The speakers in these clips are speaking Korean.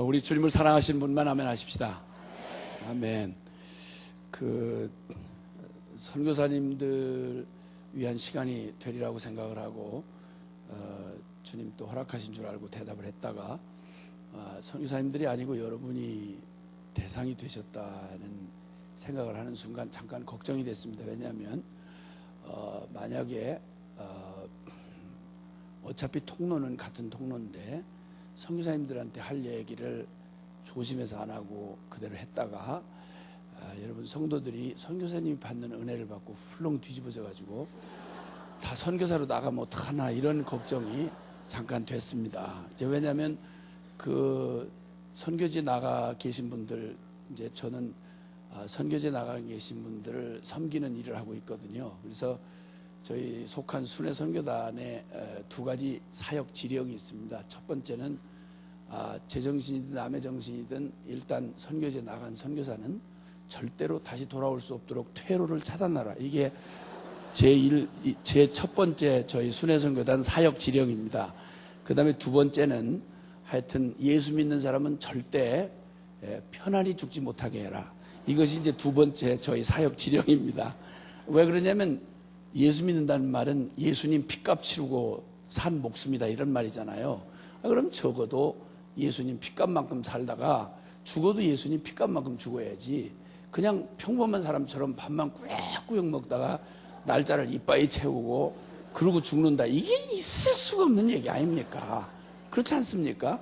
우리 주님을 사랑하시는 분만 아멘 하십시다. 아멘. 선교사님들 위한 시간이 되리라고 생각을 하고 주님 또 허락하신 줄 알고 대답을 했다가 선교사님들이 아니고 여러분이 대상이 되셨다는 생각을 하는 순간 잠깐 걱정이 됐습니다. 왜냐하면 만약에 어차피 통로는 같은 통로인데 선교사님들한테 할 얘기를 조심해서 안 하고 그대로 했다가 여러분 성도들이 선교사님이 받는 은혜를 받고 훌렁 뒤집어져 가지고 다 선교사로 나가면 어떡하나 이런 걱정이 잠깐 됐습니다. 이제 왜냐하면 그 선교지에 나가 계신 분들, 이제 저는 선교지에 나가 계신 분들을 섬기는 일을 하고 있거든요. 그래서 저희 속한 순회 선교단에 두 가지 사역 지령이 있습니다. 첫 번째는 제정신이든 남의 정신이든 일단 선교지에 나간 선교사는 절대로 다시 돌아올 수 없도록 퇴로를 차단하라. 이게 제 첫 번째 저희 순회 선교단 사역 지령입니다. 그 다음에 두 번째는 하여튼 예수 믿는 사람은 절대 편안히 죽지 못하게 해라. 이것이 이제 두 번째 저희 사역 지령입니다. 왜 그러냐면 예수 믿는다는 말은 예수님 핏값 치르고 산 목숨이다 이런 말이잖아요. 그럼 적어도 예수님 핏값만큼 살다가 죽어도 예수님 핏값만큼 죽어야지 그냥 평범한 사람처럼 밥만 꾸역꾸역 먹다가 날짜를 이빠이 채우고 그러고 죽는다. 이게 있을 수가 없는 얘기 아닙니까? 그렇지 않습니까?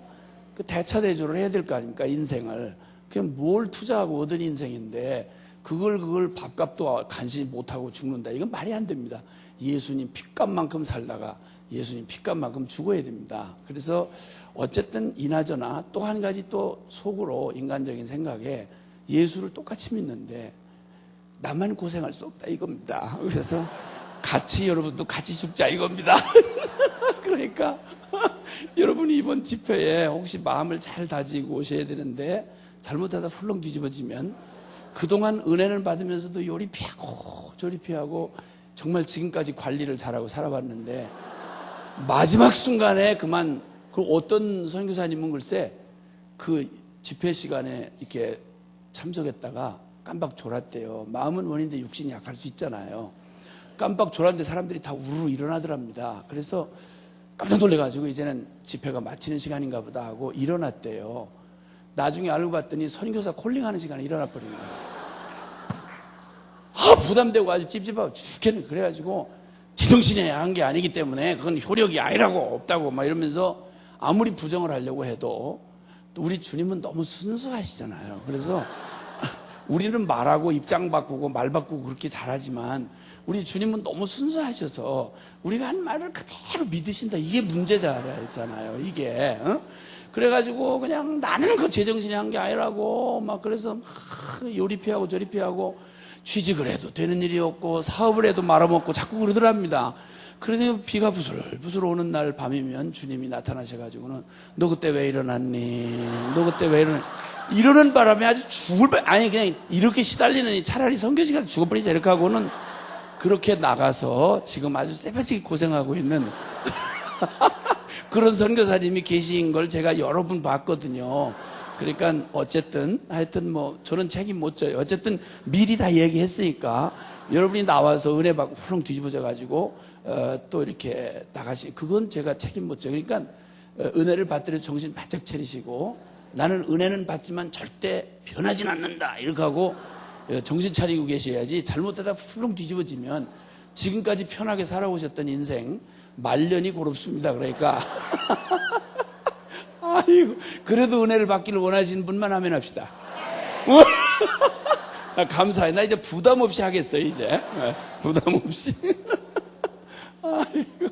그 대차대조를 해야 될 거 아닙니까? 인생을. 그냥 뭘 투자하고 얻은 인생인데 그걸 밥값도 간신히 못하고 죽는다. 이건 말이 안 됩니다. 예수님 핏값만큼 살다가 예수님 핏값만큼 죽어야 됩니다. 그래서 어쨌든 이나저나 또 한 가지 또 속으로 인간적인 생각에 예수를 똑같이 믿는데 나만 고생할 수 없다 이겁니다. 그래서 같이 여러분도 같이 죽자 이겁니다. 그러니까 여러분이 이번 집회에 혹시 마음을 잘 다지고 오셔야 되는데 잘못하다 훌렁 뒤집어지면 그동안 은혜는 받으면서도 요리 피하고 저리 피하고 정말 지금까지 관리를 잘하고 살아봤는데 마지막 순간에 그만. 그 어떤 선교사님은 글쎄 그 집회 시간에 이렇게 참석했다가 깜빡 졸았대요. 마음은 원인데 육신이 약할 수 있잖아요. 깜빡 졸았는데 사람들이 다 우르르 일어나더랍니다. 그래서 깜짝 놀래가지고 이제는 집회가 마치는 시간인가 보다 하고 일어났대요. 나중에 알고 봤더니 선교사 콜링하는 시간에 일어나버린 거예요. 부담되고 아주 찝찝하고 죽겠네. 그래가지고 제정신에 한 게 아니기 때문에 그건 효력이 아니라고 없다고 막 이러면서 아무리 부정을 하려고 해도 또 우리 주님은 너무 순수하시잖아요. 그래서 우리는 말하고 입장 바꾸고 말 바꾸고 그렇게 잘하지만 우리 주님은 너무 순수하셔서 우리가 한 말을 그대로 믿으신다. 이게 문제잖아요. 이게. 그래가지고 그냥 나는 그 제정신에 한 게 아니라고 막 그래서 요리 피하고 저리 피하고 취직을 해도 되는 일이 없고 사업을 해도 말아먹고 자꾸 그러더랍니다. 그래서 비가 부슬부슬 오는 날 밤이면 주님이 나타나셔가지고는 너 그때 왜 일어났니? 너 그때 왜 일어났니? 이러는 바람에 아주 아니 그냥 이렇게 시달리느니 차라리 선교지 가서 죽어버리자 이렇게 하고는 그렇게 나가서 지금 아주 쎄바지게 고생하고 있는 그런 선교사님이 계신 걸 제가 여러 분 봤거든요. 그러니까 어쨌든 하여튼 뭐 저는 책임 못 져요. 어쨌든 미리 다 얘기했으니까 여러분이 나와서 은혜 받고 훌렁 뒤집어져 가지고 또 이렇게 그건 제가 책임 못 져요. 그러니까 은혜를 받더라도 정신 바짝 차리시고 나는 은혜는 받지만 절대 변하진 않는다 이렇게 하고 정신 차리고 계셔야지 잘못하다 훌렁 뒤집어지면 지금까지 편하게 살아오셨던 인생 말년이 고롭습니다. 그러니까 아이고, 그래도 은혜를 받기를 원하시는 분만 하면 합시다. 감사해. 나 이제 부담 없이 하겠어요, 이제. 부담 없이. 아이고.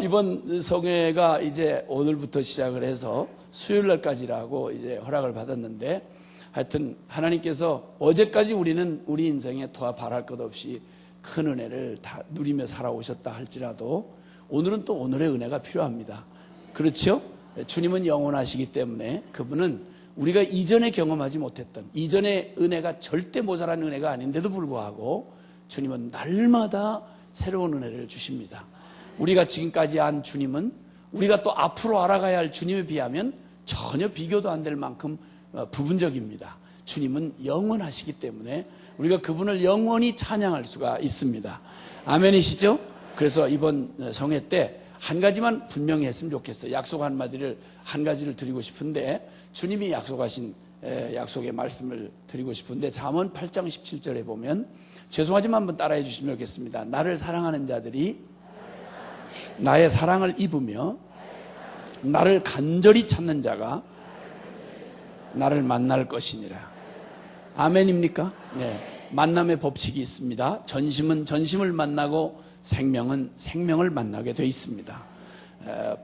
이번 성회가 이제 오늘부터 시작을 해서 수요일 날까지라고 이제 허락을 받았는데 하여튼 하나님께서 어제까지 우리는 우리 인생에 더 바랄 것 없이 큰 은혜를 다 누리며 살아오셨다 할지라도 오늘은 또 오늘의 은혜가 필요합니다. 그렇죠? 주님은 영원하시기 때문에 그분은 우리가 이전에 경험하지 못했던 이전의 은혜가 절대 모자란 은혜가 아닌데도 불구하고 주님은 날마다 새로운 은혜를 주십니다. 우리가 지금까지 안 주님은 우리가 또 앞으로 알아가야 할 주님에 비하면 전혀 비교도 안 될 만큼 부분적입니다. 주님은 영원하시기 때문에 우리가 그분을 영원히 찬양할 수가 있습니다. 아멘이시죠? 그래서 이번 성회 때 한 가지만 분명히 했으면 좋겠어요. 약속 한마디를 한 가지를 드리고 싶은데, 주님이 약속하신 약속의 말씀을 드리고 싶은데, 잠언 8장 17절에 보면, 죄송하지만 한번 따라해 주시면 좋겠습니다. 나를 사랑하는 자들이 나의 사랑을 입으며 나를 간절히 찾는 자가 나를 만날 것이니라. 아멘입니까? 네. 만남의 법칙이 있습니다. 전심은 전심을 만나고 생명은 생명을 만나게 되어 있습니다.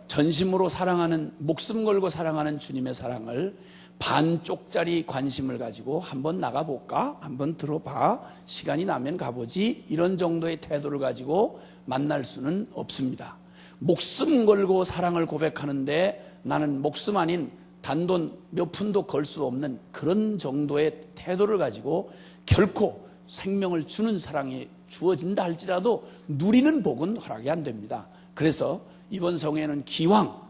전심으로 사랑하는, 목숨 걸고 사랑하는 주님의 사랑을 반쪽짜리 관심을 가지고 한번 나가볼까? 한번 들어봐? 시간이 나면 가보지? 이런 정도의 태도를 가지고 만날 수는 없습니다. 목숨 걸고 사랑을 고백하는데 나는 목숨 아닌 단돈 몇 푼도 걸 수 없는 그런 정도의 태도를 가지고 결코 생명을 주는 사랑이 주어진다 할지라도 누리는 복은 허락이 안 됩니다. 그래서 이번 성회는 기왕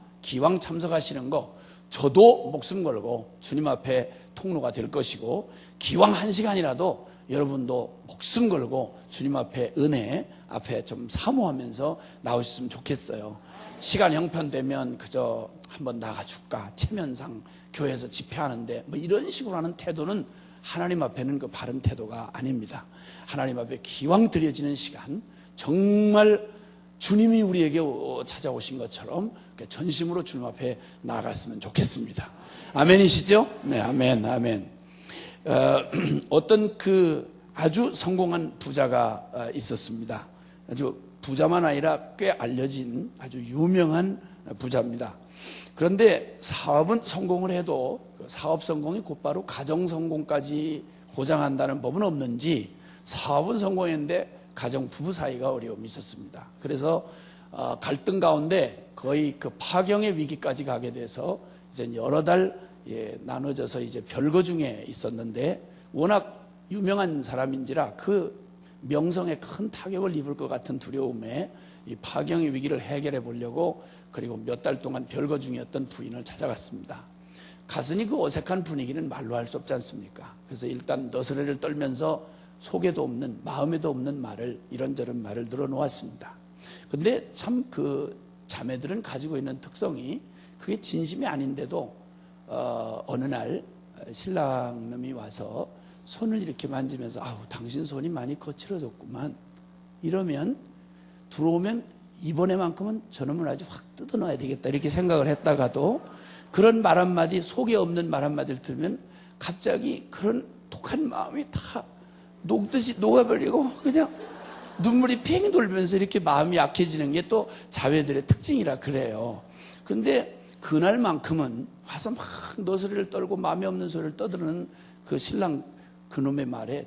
참석하시는 거, 저도 목숨 걸고 주님 앞에 통로가 될 것이고, 기왕 1시간이라도 여러분도 목숨 걸고 주님 앞에 은혜 앞에 좀 사모하면서 나오셨으면 좋겠어요. 시간 형편되면 그저 한번 나가줄까, 체면상 교회에서 집회하는데 뭐 이런 식으로 하는 태도는 하나님 앞에는 그 바른 태도가 아닙니다. 하나님 앞에 기왕 드려지는 시간, 정말 주님이 우리에게 찾아오신 것처럼 전심으로 주님 앞에 나아갔으면 좋겠습니다. 아멘이시죠? 네, 아멘, 아멘. 어떤 아주 성공한 부자가 있었습니다. 아주 부자만 아니라 꽤 알려진 아주 유명한 부자입니다. 그런데 사업은 성공을 해도 사업 성공이 곧바로 가정 성공까지 보장한다는 법은 없는지, 사업은 성공했는데 가정 부부 사이가 어려움이 있었습니다. 그래서 갈등 가운데 거의 그 파경의 위기까지 가게 돼서 이제 여러 달 나눠져서 이제 별거 중에 있었는데, 워낙 유명한 사람인지라 그 명성에 큰 타격을 입을 것 같은 두려움에 이 파경의 위기를 해결해 보려고, 그리고 몇 달 동안 별거 중이었던 부인을 찾아갔습니다. 갔으니 그 어색한 분위기는 말로 할 수 없지 않습니까? 그래서 일단 너스레를 떨면서 속에도 없는, 마음에도 없는 말을, 이런저런 말을 늘어놓았습니다. 근데 참 그 자매들은 가지고 있는 특성이, 그게 진심이 아닌데도 어느 날 신랑놈이 와서 손을 이렇게 만지면서 아우 당신 손이 많이 거칠어졌구만, 이러면 들어오면 이번에만큼은 저놈을 아주 확 뜯어놔야 되겠다 이렇게 생각을 했다가도, 그런 말 한마디, 속에 없는 말 한마디를 들으면 갑자기 그런 독한 마음이 다 녹듯이 녹아버리고 그냥 눈물이 팽 돌면서 이렇게 마음이 약해지는 게 또 자매들의 특징이라 그래요. 근데 그날만큼은 와서 막 너스레를 떨고 마음에 없는 소리를 떠드는 그 신랑 그놈의 말에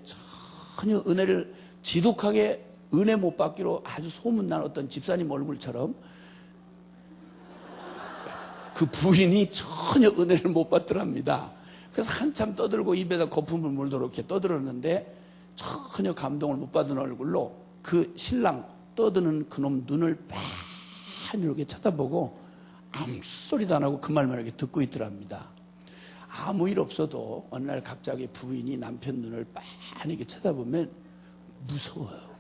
전혀 은혜를, 지독하게 은혜 못 받기로 아주 소문난 어떤 집사님 얼굴처럼 그 부인이 전혀 은혜를 못 받더랍니다. 그래서 한참 떠들고 입에다 거품을 물도록 이렇게 떠들었는데 전혀 감동을 못 받은 얼굴로 그 신랑 떠드는 그놈 눈을 빤히 이렇게 쳐다보고 아무 소리도 안 하고 그 말만 이렇게 듣고 있더랍니다. 아무 일 없어도 어느 날 갑자기 부인이 남편 눈을 빤히 이렇게 쳐다보면 무서워요.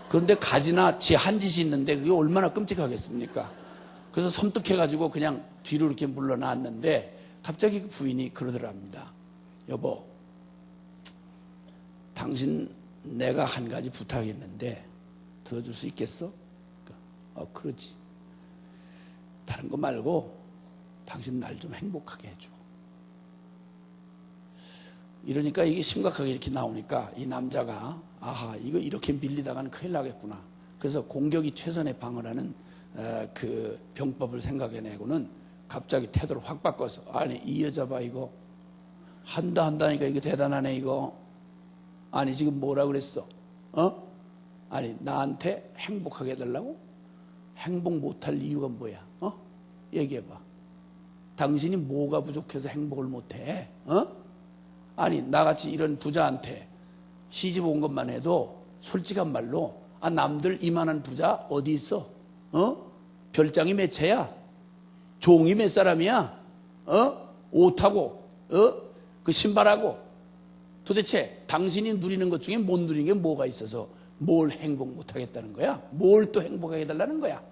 그런데 가지나 지 한 짓이 있는데 그게 얼마나 끔찍하겠습니까? 그래서 섬뜩해가지고 그냥 뒤로 이렇게 물러났는데 갑자기 그 부인이 그러더랍니다. 여보, 당신 내가 한 가지 부탁했는데 들어줄 수 있겠어? 그러지. 다른 거 말고 당신 날 좀 행복하게 해줘. 이러니까 이게 심각하게 이렇게 나오니까 이 남자가 아하, 이거 이렇게 밀리다가는 큰일 나겠구나. 그래서 공격이 최선의 방어라는 그 병법을 생각해내고는 갑자기 태도를 확 바꿔서, 아니 이 여자 봐, 이거 한다니까 이거 대단하네 이거. 아니 지금 뭐라 그랬어? 아니 나한테 행복하게 해달라고? 행복 못할 이유가 뭐야? 얘기해봐. 당신이 뭐가 부족해서 행복을 못해? 아니 나같이 이런 부자한테 시집 온 것만 해도 솔직한 말로, 남들 이만한 부자 어디 있어? 별장이 몇 채야? 종이 몇 사람이야? 옷하고 그 신발하고 도대체 당신이 누리는 것 중에 못 누리는 게 뭐가 있어서 뭘 행복 못 하겠다는 거야? 뭘 또 행복하게 해달라는 거야?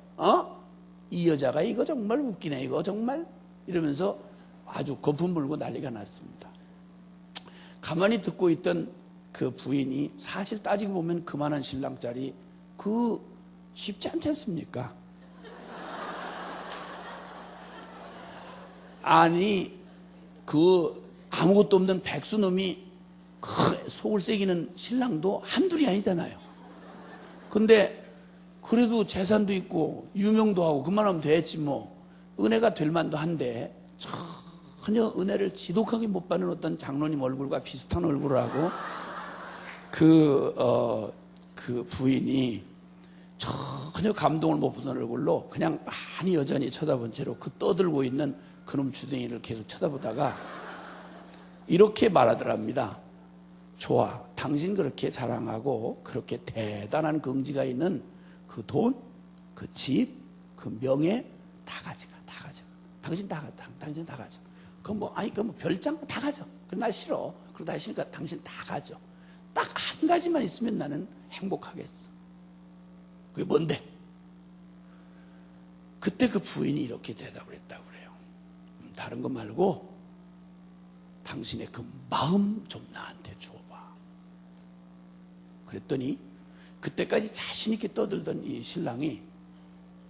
이 여자가 이거 정말 웃기네, 이거 정말, 이러면서 아주 거품 불고 난리가 났습니다. 가만히 듣고 있던 그 부인이 사실 따지고 보면 그만한 신랑짜리 쉽지 않지 않습니까? 아니 아무것도 없는 백수놈이 속을 새기는 신랑도 한둘이 아니잖아요. 근데 그래도 재산도 있고 유명도 하고 그만하면 됐지 뭐. 은혜가 될 만도 한데 전혀 은혜를 지독하게 못 받는 어떤 장로님 얼굴과 비슷한 얼굴을 하고 그 부인이 전혀 감동을 못 받는 얼굴로 그냥 많이 여전히 쳐다본 채로 그 떠들고 있는 그놈 주둥이를 계속 쳐다보다가 이렇게 말하더랍니다. 좋아, 당신 그렇게 자랑하고 그렇게 대단한 긍지가 있는 그 돈, 그 집, 그 명예 다 가져가. 당신 다 가져. 그럼 뭐 별장 다 가져. 그럼 나 싫어. 그럼 나 싫으니까 당신 다 가져. 딱 한 가지만 있으면 나는 행복하겠어. 그게 뭔데? 그때 그 부인이 이렇게 대답을 했다고 그래요. 다른 거 말고 당신의 그 마음 좀 나한테 줘봐. 그랬더니 그때까지 자신 있게 떠들던 이 신랑이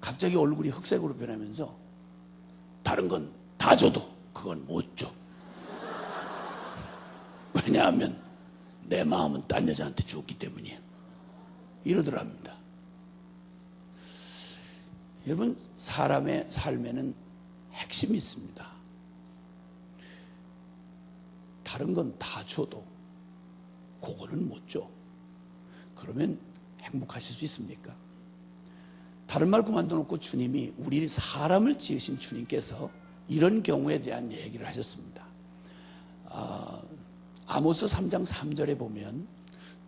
갑자기 얼굴이 흑색으로 변하면서 다른 건 다 줘도 그건 못 줘. 왜냐하면 내 마음은 딴 여자한테 줬기 때문이야. 이러더랍니다. 여러분, 사람의 삶에는 핵심이 있습니다. 다른 건 다 줘도 그거는 못 줘. 그러면 행복하실 수 있습니까? 다른 말 그만둬놓고 주님이 우리 사람을 지으신 주님께서 이런 경우에 대한 얘기를 하셨습니다. 아모스 3장 3절에 보면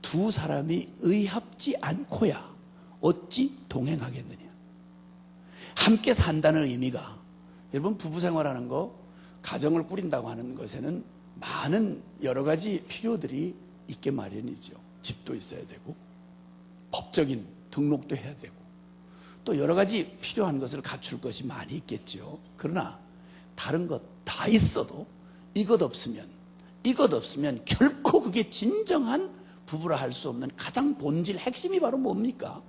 두 사람이 의합지 않고야 어찌 동행하겠느냐. 함께 산다는 의미가, 여러분, 부부 생활하는 거, 가정을 꾸린다고 하는 것에는 많은 여러 가지 필요들이 있게 마련이죠. 집도 있어야 되고 법적인 등록도 해야 되고 또 여러 가지 필요한 것을 갖출 것이 많이 있겠죠. 그러나 다른 것 다 있어도 이것 없으면 결코 그게 진정한 부부라 할 수 없는 가장 본질 핵심이 바로 뭡니까?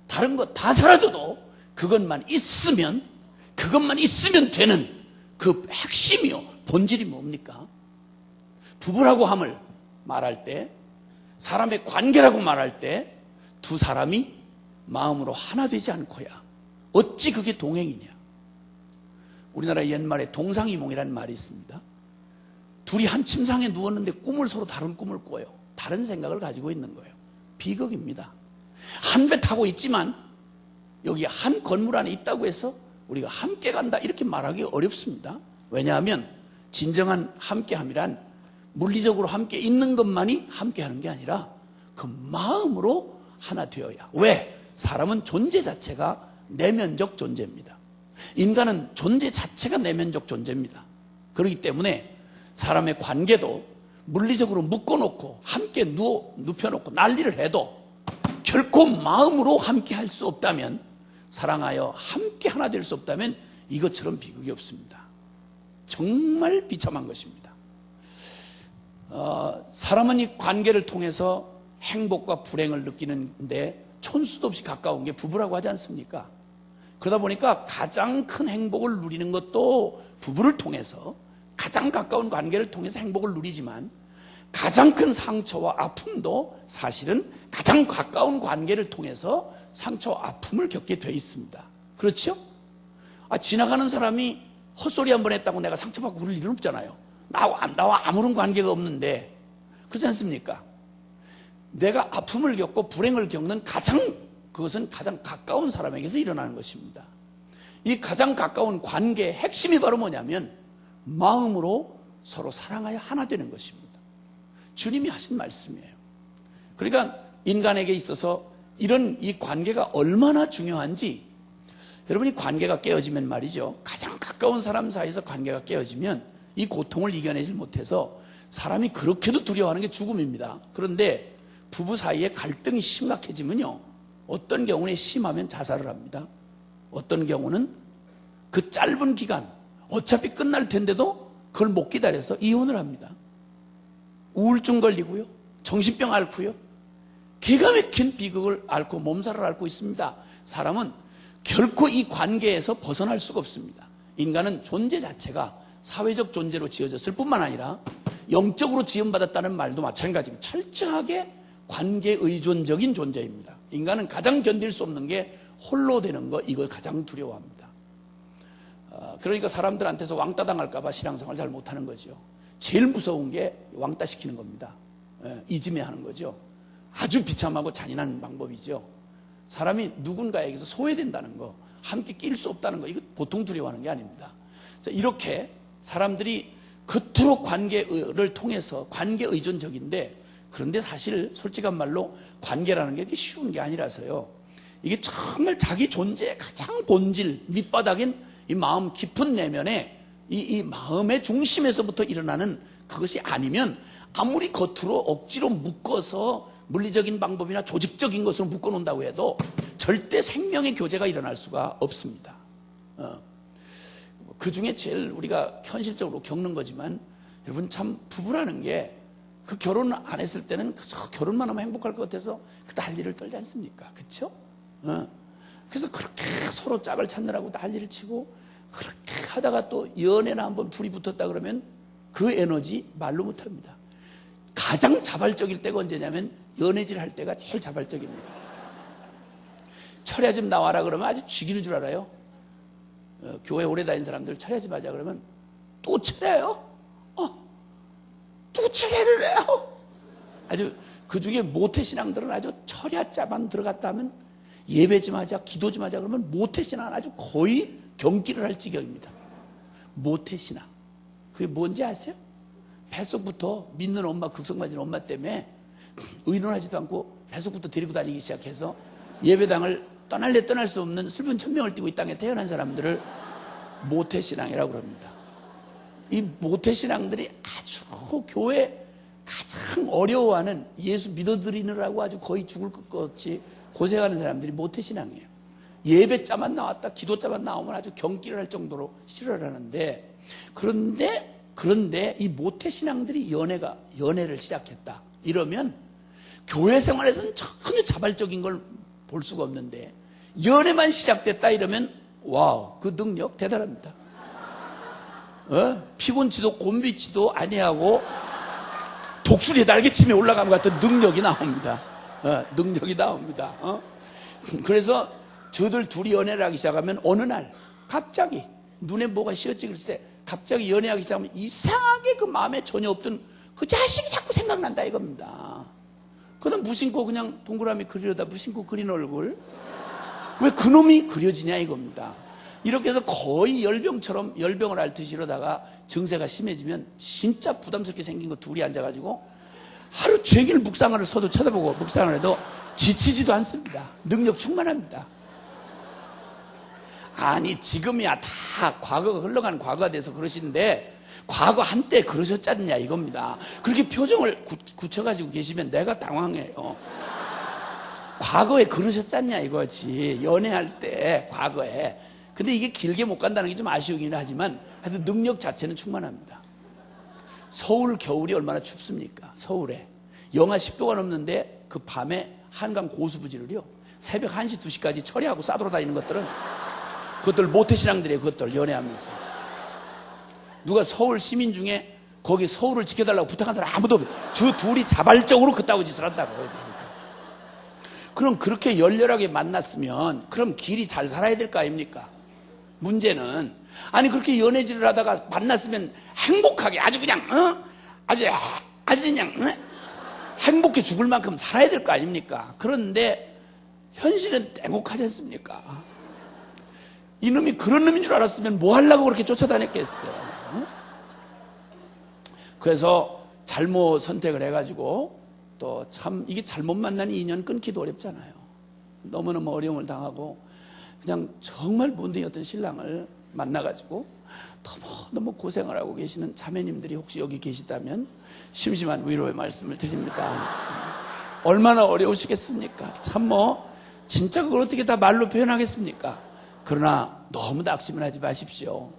다른 것 다 사라져도 그것만 있으면 되는 그 핵심이요, 본질이 뭡니까? 부부라고 함을 말할 때, 사람의 관계라고 말할 때 두 사람이 마음으로 하나 되지 않고야 어찌 그게 동행이냐. 우리나라 옛말에 동상이몽이라는 말이 있습니다. 둘이 한 침상에 누웠는데 서로 다른 꿈을 꿔요. 다른 생각을 가지고 있는 거예요. 비극입니다. 한 배 타고 있지만 여기 한 건물 안에 있다고 해서 우리가 함께 간다 이렇게 말하기 어렵습니다. 왜냐하면 진정한 함께함이란 물리적으로 함께 있는 것만이 함께하는 게 아니라 그 마음으로 하나 되어야. 왜? 사람은 존재 자체가 내면적 존재입니다. 인간은 존재 자체가 내면적 존재입니다. 그렇기 때문에 사람의 관계도 물리적으로 묶어놓고 함께 눕혀놓고 난리를 해도 결코 마음으로 함께 할 수 없다면, 사랑하여 함께 하나 될 수 없다면 이것처럼 비극이 없습니다. 정말 비참한 것입니다. 사람은 이 관계를 통해서 행복과 불행을 느끼는데 촌수도 없이 가까운 게 부부라고 하지 않습니까? 그러다 보니까 가장 큰 행복을 누리는 것도 부부를 통해서, 가장 가까운 관계를 통해서 행복을 누리지만 가장 큰 상처와 아픔도 사실은 가장 가까운 관계를 통해서 상처와 아픔을 겪게 돼 있습니다. 그렇죠? 지나가는 사람이 헛소리 한 번 했다고 내가 상처받고 그럴 일은 없잖아요. 나와 아무런 관계가 없는데. 그렇지 않습니까? 내가 아픔을 겪고 불행을 겪는 그것은 가장 가까운 사람에게서 일어나는 것입니다. 이 가장 가까운 관계의 핵심이 바로 뭐냐면 마음으로 서로 사랑하여 하나 되는 것입니다. 주님이 하신 말씀이에요. 그러니까 인간에게 있어서 이런 이 관계가 얼마나 중요한지 여러분이 관계가 깨어지면 말이죠, 가장 가까운 사람 사이에서 관계가 깨어지면 이 고통을 이겨내질 못해서 사람이 그렇게도 두려워하는 게 죽음입니다. 그런데 부부 사이에 갈등이 심각해지면요, 어떤 경우는 심하면 자살을 합니다. 어떤 경우는 그 짧은 기간 어차피 끝날 텐데도 그걸 못 기다려서 이혼을 합니다. 우울증 걸리고요, 정신병 앓고요, 기가 막힌 비극을 앓고 몸살을 앓고 있습니다. 사람은 결코 이 관계에서 벗어날 수가 없습니다. 인간은 존재 자체가 사회적 존재로 지어졌을 뿐만 아니라 영적으로 지음받았다는 말도 마찬가지입니다. 철저하게 관계 의존적인 존재입니다. 인간은 가장 견딜 수 없는 게 홀로 되는 거, 이걸 가장 두려워합니다. 그러니까 사람들한테서 왕따 당할까 봐 신앙생활 잘 못하는 거죠. 제일 무서운 게 왕따 시키는 겁니다. 이지매 하는 거죠. 아주 비참하고 잔인한 방법이죠. 사람이 누군가에게서 소외된다는 거, 함께 낄 수 없다는 거, 이거 보통 두려워하는 게 아닙니다. 자, 이렇게 사람들이 겉으로 관계를 통해서 관계 의존적인데, 그런데 사실 솔직한 말로 관계라는 게 쉬운 게 아니라서요, 이게 정말 자기 존재의 가장 본질, 밑바닥인 이 마음 깊은 내면에 이 마음의 중심에서부터 일어나는 그것이 아니면 아무리 겉으로 억지로 묶어서 물리적인 방법이나 조직적인 것으로 묶어놓는다고 해도 절대 생명의 교제가 일어날 수가 없습니다. 그 중에 제일 우리가 현실적으로 겪는 거지만, 여러분 참 부부라는 게 그 결혼 안 했을 때는 그저 결혼만 하면 행복할 것 같아서 그 난리를 떨지 않습니까? 그렇죠? 그래서 그렇게 서로 짝을 찾느라고 난리를 치고, 그렇게 하다가 또 연애나 한번 불이 붙었다 그러면 그 에너지 말로 못합니다. 가장 자발적일 때가 언제냐면 연애질 할 때가 제일 자발적입니다. 철야 좀 나와라 그러면 아주 죽일 줄 알아요. 교회 오래 다닌 사람들 철야 좀 하자 그러면 또 철야요? 또 철야를 해요? 아주 그 중에 모태신앙들은 아주 철야자만 들어갔다 하면 예배 좀 하자, 기도 좀 하자 그러면 모태신앙은 아주 거의 경기를 할 지경입니다. 모태신앙. 그게 뭔지 아세요? 뱃속부터 믿는 엄마, 극성맞은 엄마 때문에 의논하지도 않고 뱃속부터 데리고 다니기 시작해서 예배당을 떠날래 떠날 수 없는 슬픈 천명을 띠고 이 땅에 태어난 사람들을 모태신앙이라고 합니다. 이 모태신앙들이 아주 교회 가장 어려워하는, 예수 믿어드리느라고 아주 거의 죽을 것 같이 고생하는 사람들이 모태신앙이에요. 예배자만 나왔다, 기도자만 나오면 아주 경기를 할 정도로 싫어를 하는데, 그런데 이 모태신앙들이 연애를 시작했다 이러면 교회 생활에서는 전혀 자발적인 걸 볼 수가 없는데, 연애만 시작됐다 이러면 와우, 그 능력 대단합니다. 피곤치도 곤비치도 아니하고 독수리의 날개침에 올라간 것 같은 능력이 나옵니다. 능력이 나옵니다. 그래서 저들 둘이 연애를 하기 시작하면 어느 날 갑자기 눈에 뭐가 씌었지 글쎄, 갑자기 연애하기 시작하면 이상하게 그 마음에 전혀 없던 그 자식이 자꾸 생각난다 이겁니다. 그는 무심코 그냥 동그라미 그리려다 무심코 그린 얼굴, 왜 그놈이 그려지냐 이겁니다. 이렇게 해서 거의 열병을 앓듯이 이러다가 증세가 심해지면 진짜 부담스럽게 생긴 거 둘이 앉아가지고 하루 종일 묵상을 서도 쳐다보고 묵상을 해도 지치지도 않습니다. 능력 충만합니다. 아니 지금이야 다 과거가 흘러간 과거가 돼서 그러시는데 과거 한때 그러셨잖냐 이겁니다. 그렇게 표정을 굳혀가지고 계시면 내가 당황해요. 과거에 그러셨잖냐 이거지, 연애할 때 과거에. 근데 이게 길게 못 간다는 게 좀 아쉬우긴 하지만 하여튼 능력 자체는 충만합니다. 서울 겨울이 얼마나 춥습니까? 서울에 영하 10도가 넘는데 그 밤에 한강 고수부지를요 새벽 1시 2시까지 철야하고 싸돌아다니는 그것들 모태신앙들이에요. 그것들 연애하면서. 누가 서울 시민 중에 거기 서울을 지켜달라고 부탁한 사람 아무도 없어요. 저 둘이 자발적으로 그따구 짓을 한다고. 그럼 그렇게 열렬하게 만났으면 그럼 길이 잘 살아야 될 거 아닙니까? 문제는 아니 그렇게 연애질을 하다가 만났으면 행복하게 아주 그냥 아주 그냥 행복해 죽을 만큼 살아야 될 거 아닙니까? 그런데 현실은 땡혹하지 않습니까? 이놈이 그런 놈인 줄 알았으면 뭐 하려고 그렇게 쫓아다녔겠어요? 그래서 잘못 선택을 해가지고 또 참 이게 잘못 만난 인연 끊기도 어렵잖아요. 너무너무 어려움을 당하고 그냥 정말 문둥이었던 신랑을 만나가지고 너무 고생을 하고 계시는 자매님들이 혹시 여기 계시다면 심심한 위로의 말씀을 드립니다. 얼마나 어려우시겠습니까? 참 진짜 그걸 어떻게 다 말로 표현하겠습니까? 그러나 너무 낙심을 하지 마십시오.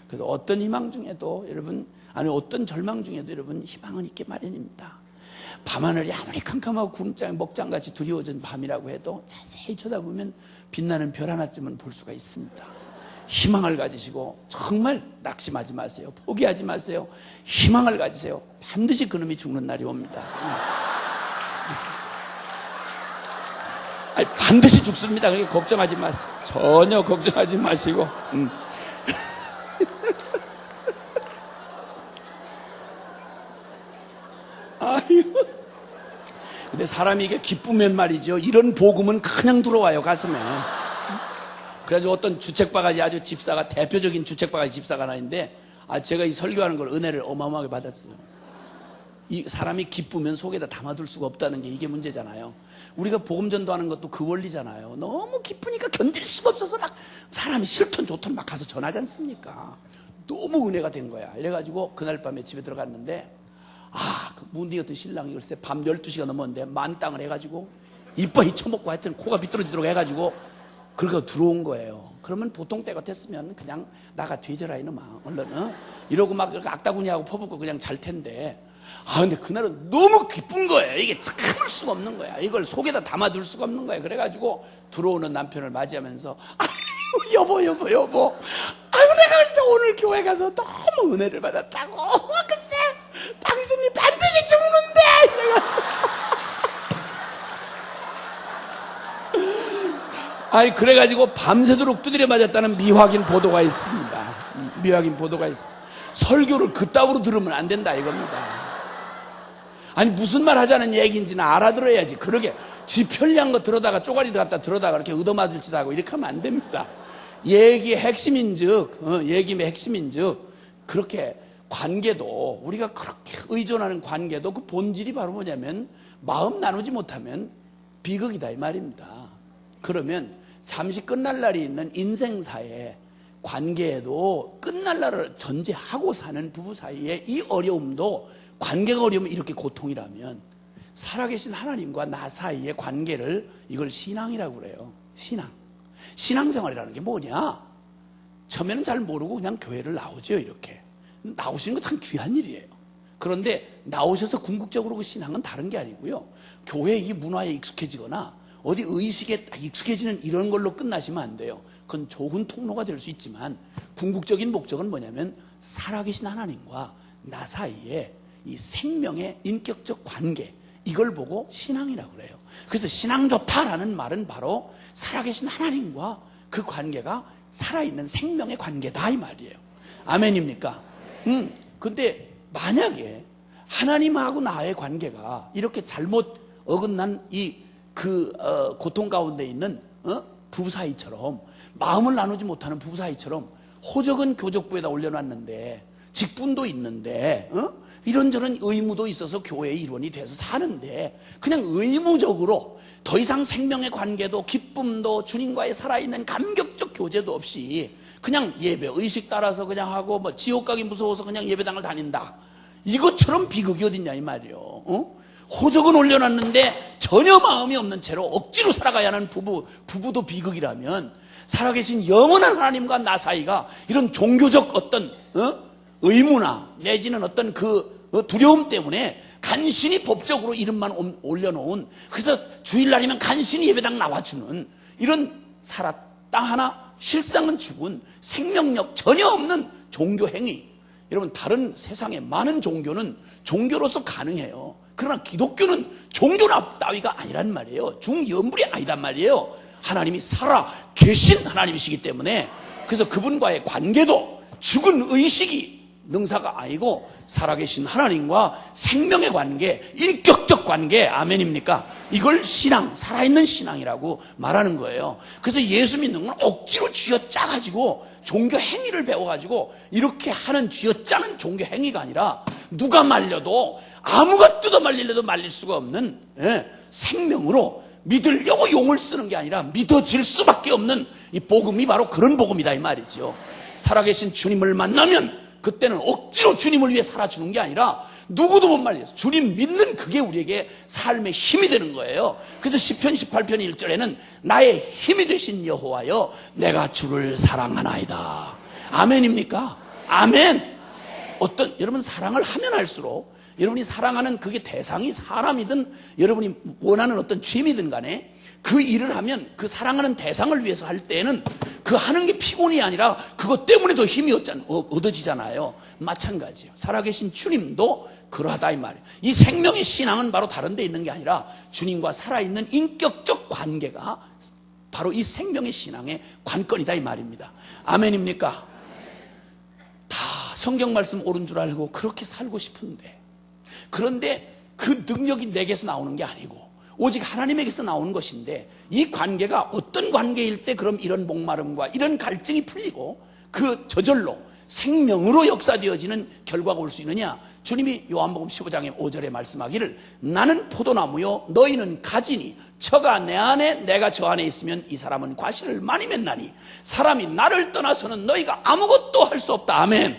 그래도 어떤 희망 중에도 여러분, 어떤 절망 중에도 여러분 희망은 있게 마련입니다. 밤하늘이 아무리 캄캄하고 구름장에 먹장같이 두려워진 밤이라고 해도 자세히 쳐다보면 빛나는 별 하나쯤은 볼 수가 있습니다. 희망을 가지시고 정말 낙심하지 마세요. 포기하지 마세요. 희망을 가지세요. 반드시 그놈이 죽는 날이 옵니다. 반드시 죽습니다. 그러니까 걱정하지 마세요. 전혀 걱정하지 마시고. 근데 사람이 이게 기쁘면 말이죠, 이런 복음은 그냥 들어와요, 가슴에. 그래가지고 어떤 주책바가지, 아주 집사가, 대표적인 주책바가지 집사가 하나 있는데, 제가 이 설교하는 걸 은혜를 어마어마하게 받았어요. 이 사람이 기쁘면 속에다 담아둘 수가 없다는 게 이게 문제잖아요. 우리가 복음 전도하는 것도 그 원리잖아요. 너무 기쁘니까 견딜 수가 없어서 막 사람이 싫든 좋든 막 가서 전하지 않습니까? 너무 은혜가 된 거야. 이래가지고 그날 밤에 집에 들어갔는데, 그 문디 같은 신랑이 글쎄 밤 12시가 넘었는데 만땅을 해가지고 이빨이 쳐먹고 하여튼 코가 비뚤어지도록 해가지고 그러고 들어온 거예요. 그러면 보통 때 같았으면 그냥 나가 뒤져라 이놈아 얼른 이러고 막 악다구니하고 퍼붓고 그냥 잘 텐데, 근데 그날은 너무 기쁜 거예요. 이게 참을 수가 없는 거야. 이걸 속에다 담아둘 수가 없는 거야. 그래가지고 들어오는 남편을 맞이하면서 여보 내가 글쎄 오늘 교회 가서 너무 은혜를 받았다고. 글쎄 당신이 반드시 죽는데. 그래가지고 밤새도록 두드려 맞았다는 미확인 보도가 있습니다. 미확인 보도가 있어. 설교를 그따위로 들으면 안 된다 이겁니다. 무슨 말 하자는 얘기인지는 알아들어야지. 그러게 지 편리한 거 들어다가 쪼가리 갖다 들어다가 그렇게 얻어맞을 짓 하고 이렇게 하면 안 됩니다. 얘기의 핵심인즉, 얘기의 핵심인즉, 그렇게 관계도, 우리가 그렇게 의존하는 관계도 그 본질이 바로 뭐냐면 마음 나누지 못하면 비극이다 이 말입니다. 그러면 잠시 끝날 날이 있는 인생사에 관계에도 끝날 날을 전제하고 사는 부부 사이에 이 어려움도, 관계가 어려우면 이렇게 고통이라면 살아계신 하나님과 나 사이의 관계를, 이걸 신앙이라고 그래요. 신앙생활이라는 게 뭐냐? 처음에는 잘 모르고 그냥 교회를 나오죠. 이렇게 나오시는 거 참 귀한 일이에요. 그런데 나오셔서 궁극적으로 그 신앙은 다른 게 아니고요, 교회 이 문화에 익숙해지거나 어디 의식에 익숙해지는 이런 걸로 끝나시면 안 돼요. 그건 좋은 통로가 될 수 있지만 궁극적인 목적은 뭐냐면 살아계신 하나님과 나 사이에 이 생명의 인격적 관계, 이걸 보고 신앙이라고 그래요. 그래서 신앙 좋다라는 말은 바로 살아계신 하나님과 그 관계가 살아있는 생명의 관계다 이 말이에요. 아멘입니까? 근데 만약에 하나님하고 나의 관계가 이렇게 잘못 어긋난 고통 가운데 있는 부부 사이처럼, 마음을 나누지 못하는 부부 사이처럼 호적은 교적부에다 올려놨는데, 직분도 있는데, 이런저런 의무도 있어서 교회의 일원이 돼서 사는데, 그냥 의무적으로 더 이상 생명의 관계도 기쁨도 주님과의 살아있는 감격적 교제도 없이 그냥 예배 의식 따라서 그냥 하고 지옥 가기 무서워서 그냥 예배당을 다닌다, 이것처럼 비극이 어딨냐 이 말이요. 호적은 올려놨는데 전혀 마음이 없는 채로 억지로 살아가야 하는 부부도 비극이라면, 살아계신 영원한 하나님과 나 사이가 이런 종교적 어떤 의무나 내지는 어떤 두려움 때문에 간신히 법적으로 이름만 올려놓은, 그래서 주일날이면 간신히 예배당 나와주는 이런 살았다 하나 실상은 죽은 생명력 전혀 없는 종교 행위. 여러분, 다른 세상의 많은 종교는 종교로서 가능해요. 그러나 기독교는 종교나 따위가 아니란 말이에요. 중연불이 아니란 말이에요. 하나님이 살아 계신 하나님이시기 때문에, 그래서 그분과의 관계도 죽은 의식이 능사가 아니고 살아계신 하나님과 생명의 관계, 인격적 관계, 아멘입니까? 이걸 신앙, 살아있는 신앙이라고 말하는 거예요. 그래서 예수 믿는 건 억지로 쥐어짜가지고 종교 행위를 배워가지고 이렇게 하는 쥐어짜는 종교 행위가 아니라, 누가 말려도 아무가 뜯어 말리려도 말릴 수가 없는 생명으로 믿으려고 용을 쓰는 게 아니라 믿어질 수밖에 없는 이 복음이 바로 그런 복음이다 이 말이죠. 살아계신 주님을 만나면 그때는 억지로 주님을 위해 살아주는 게 아니라 누구도 못 말려서 주님 믿는 그게 우리에게 삶의 힘이 되는 거예요. 그래서 시편 18편 1절에는 나의 힘이 되신 여호와여 내가 주를 사랑하나이다. 아멘입니까? 아멘. 여러분 사랑을 하면 할수록 여러분이 사랑하는 그게 대상이 사람이든 여러분이 원하는 어떤 취미든 간에 그 일을 하면 그 사랑하는 대상을 위해서 할 때에는 그 하는 게 피곤이 아니라 그것 때문에 더 힘이 얻어지잖아요. 마찬가지예요. 살아계신 주님도 그러하다 이 말이에요. 이 생명의 신앙은 바로 다른 데 있는 게 아니라 주님과 살아있는 인격적 관계가 바로 이 생명의 신앙의 관건이다 이 말입니다. 아멘입니까? 다 성경 말씀 옳은 줄 알고 그렇게 살고 싶은데, 그런데 그 능력이 내게서 나오는 게 아니고 오직 하나님에게서 나오는 것인데, 이 관계가 어떤 관계일 때 그럼 이런 목마름과 이런 갈증이 풀리고 그 저절로 생명으로 역사되어지는 결과가 올 수 있느냐? 주님이 요한복음 15장의 5절에 말씀하기를 나는 포도나무요 너희는 가지니 저가 내 안에 내가 저 안에 있으면 이 사람은 과실을 많이 맺나니 사람이 나를 떠나서는 너희가 아무것도 할 수 없다. 아멘.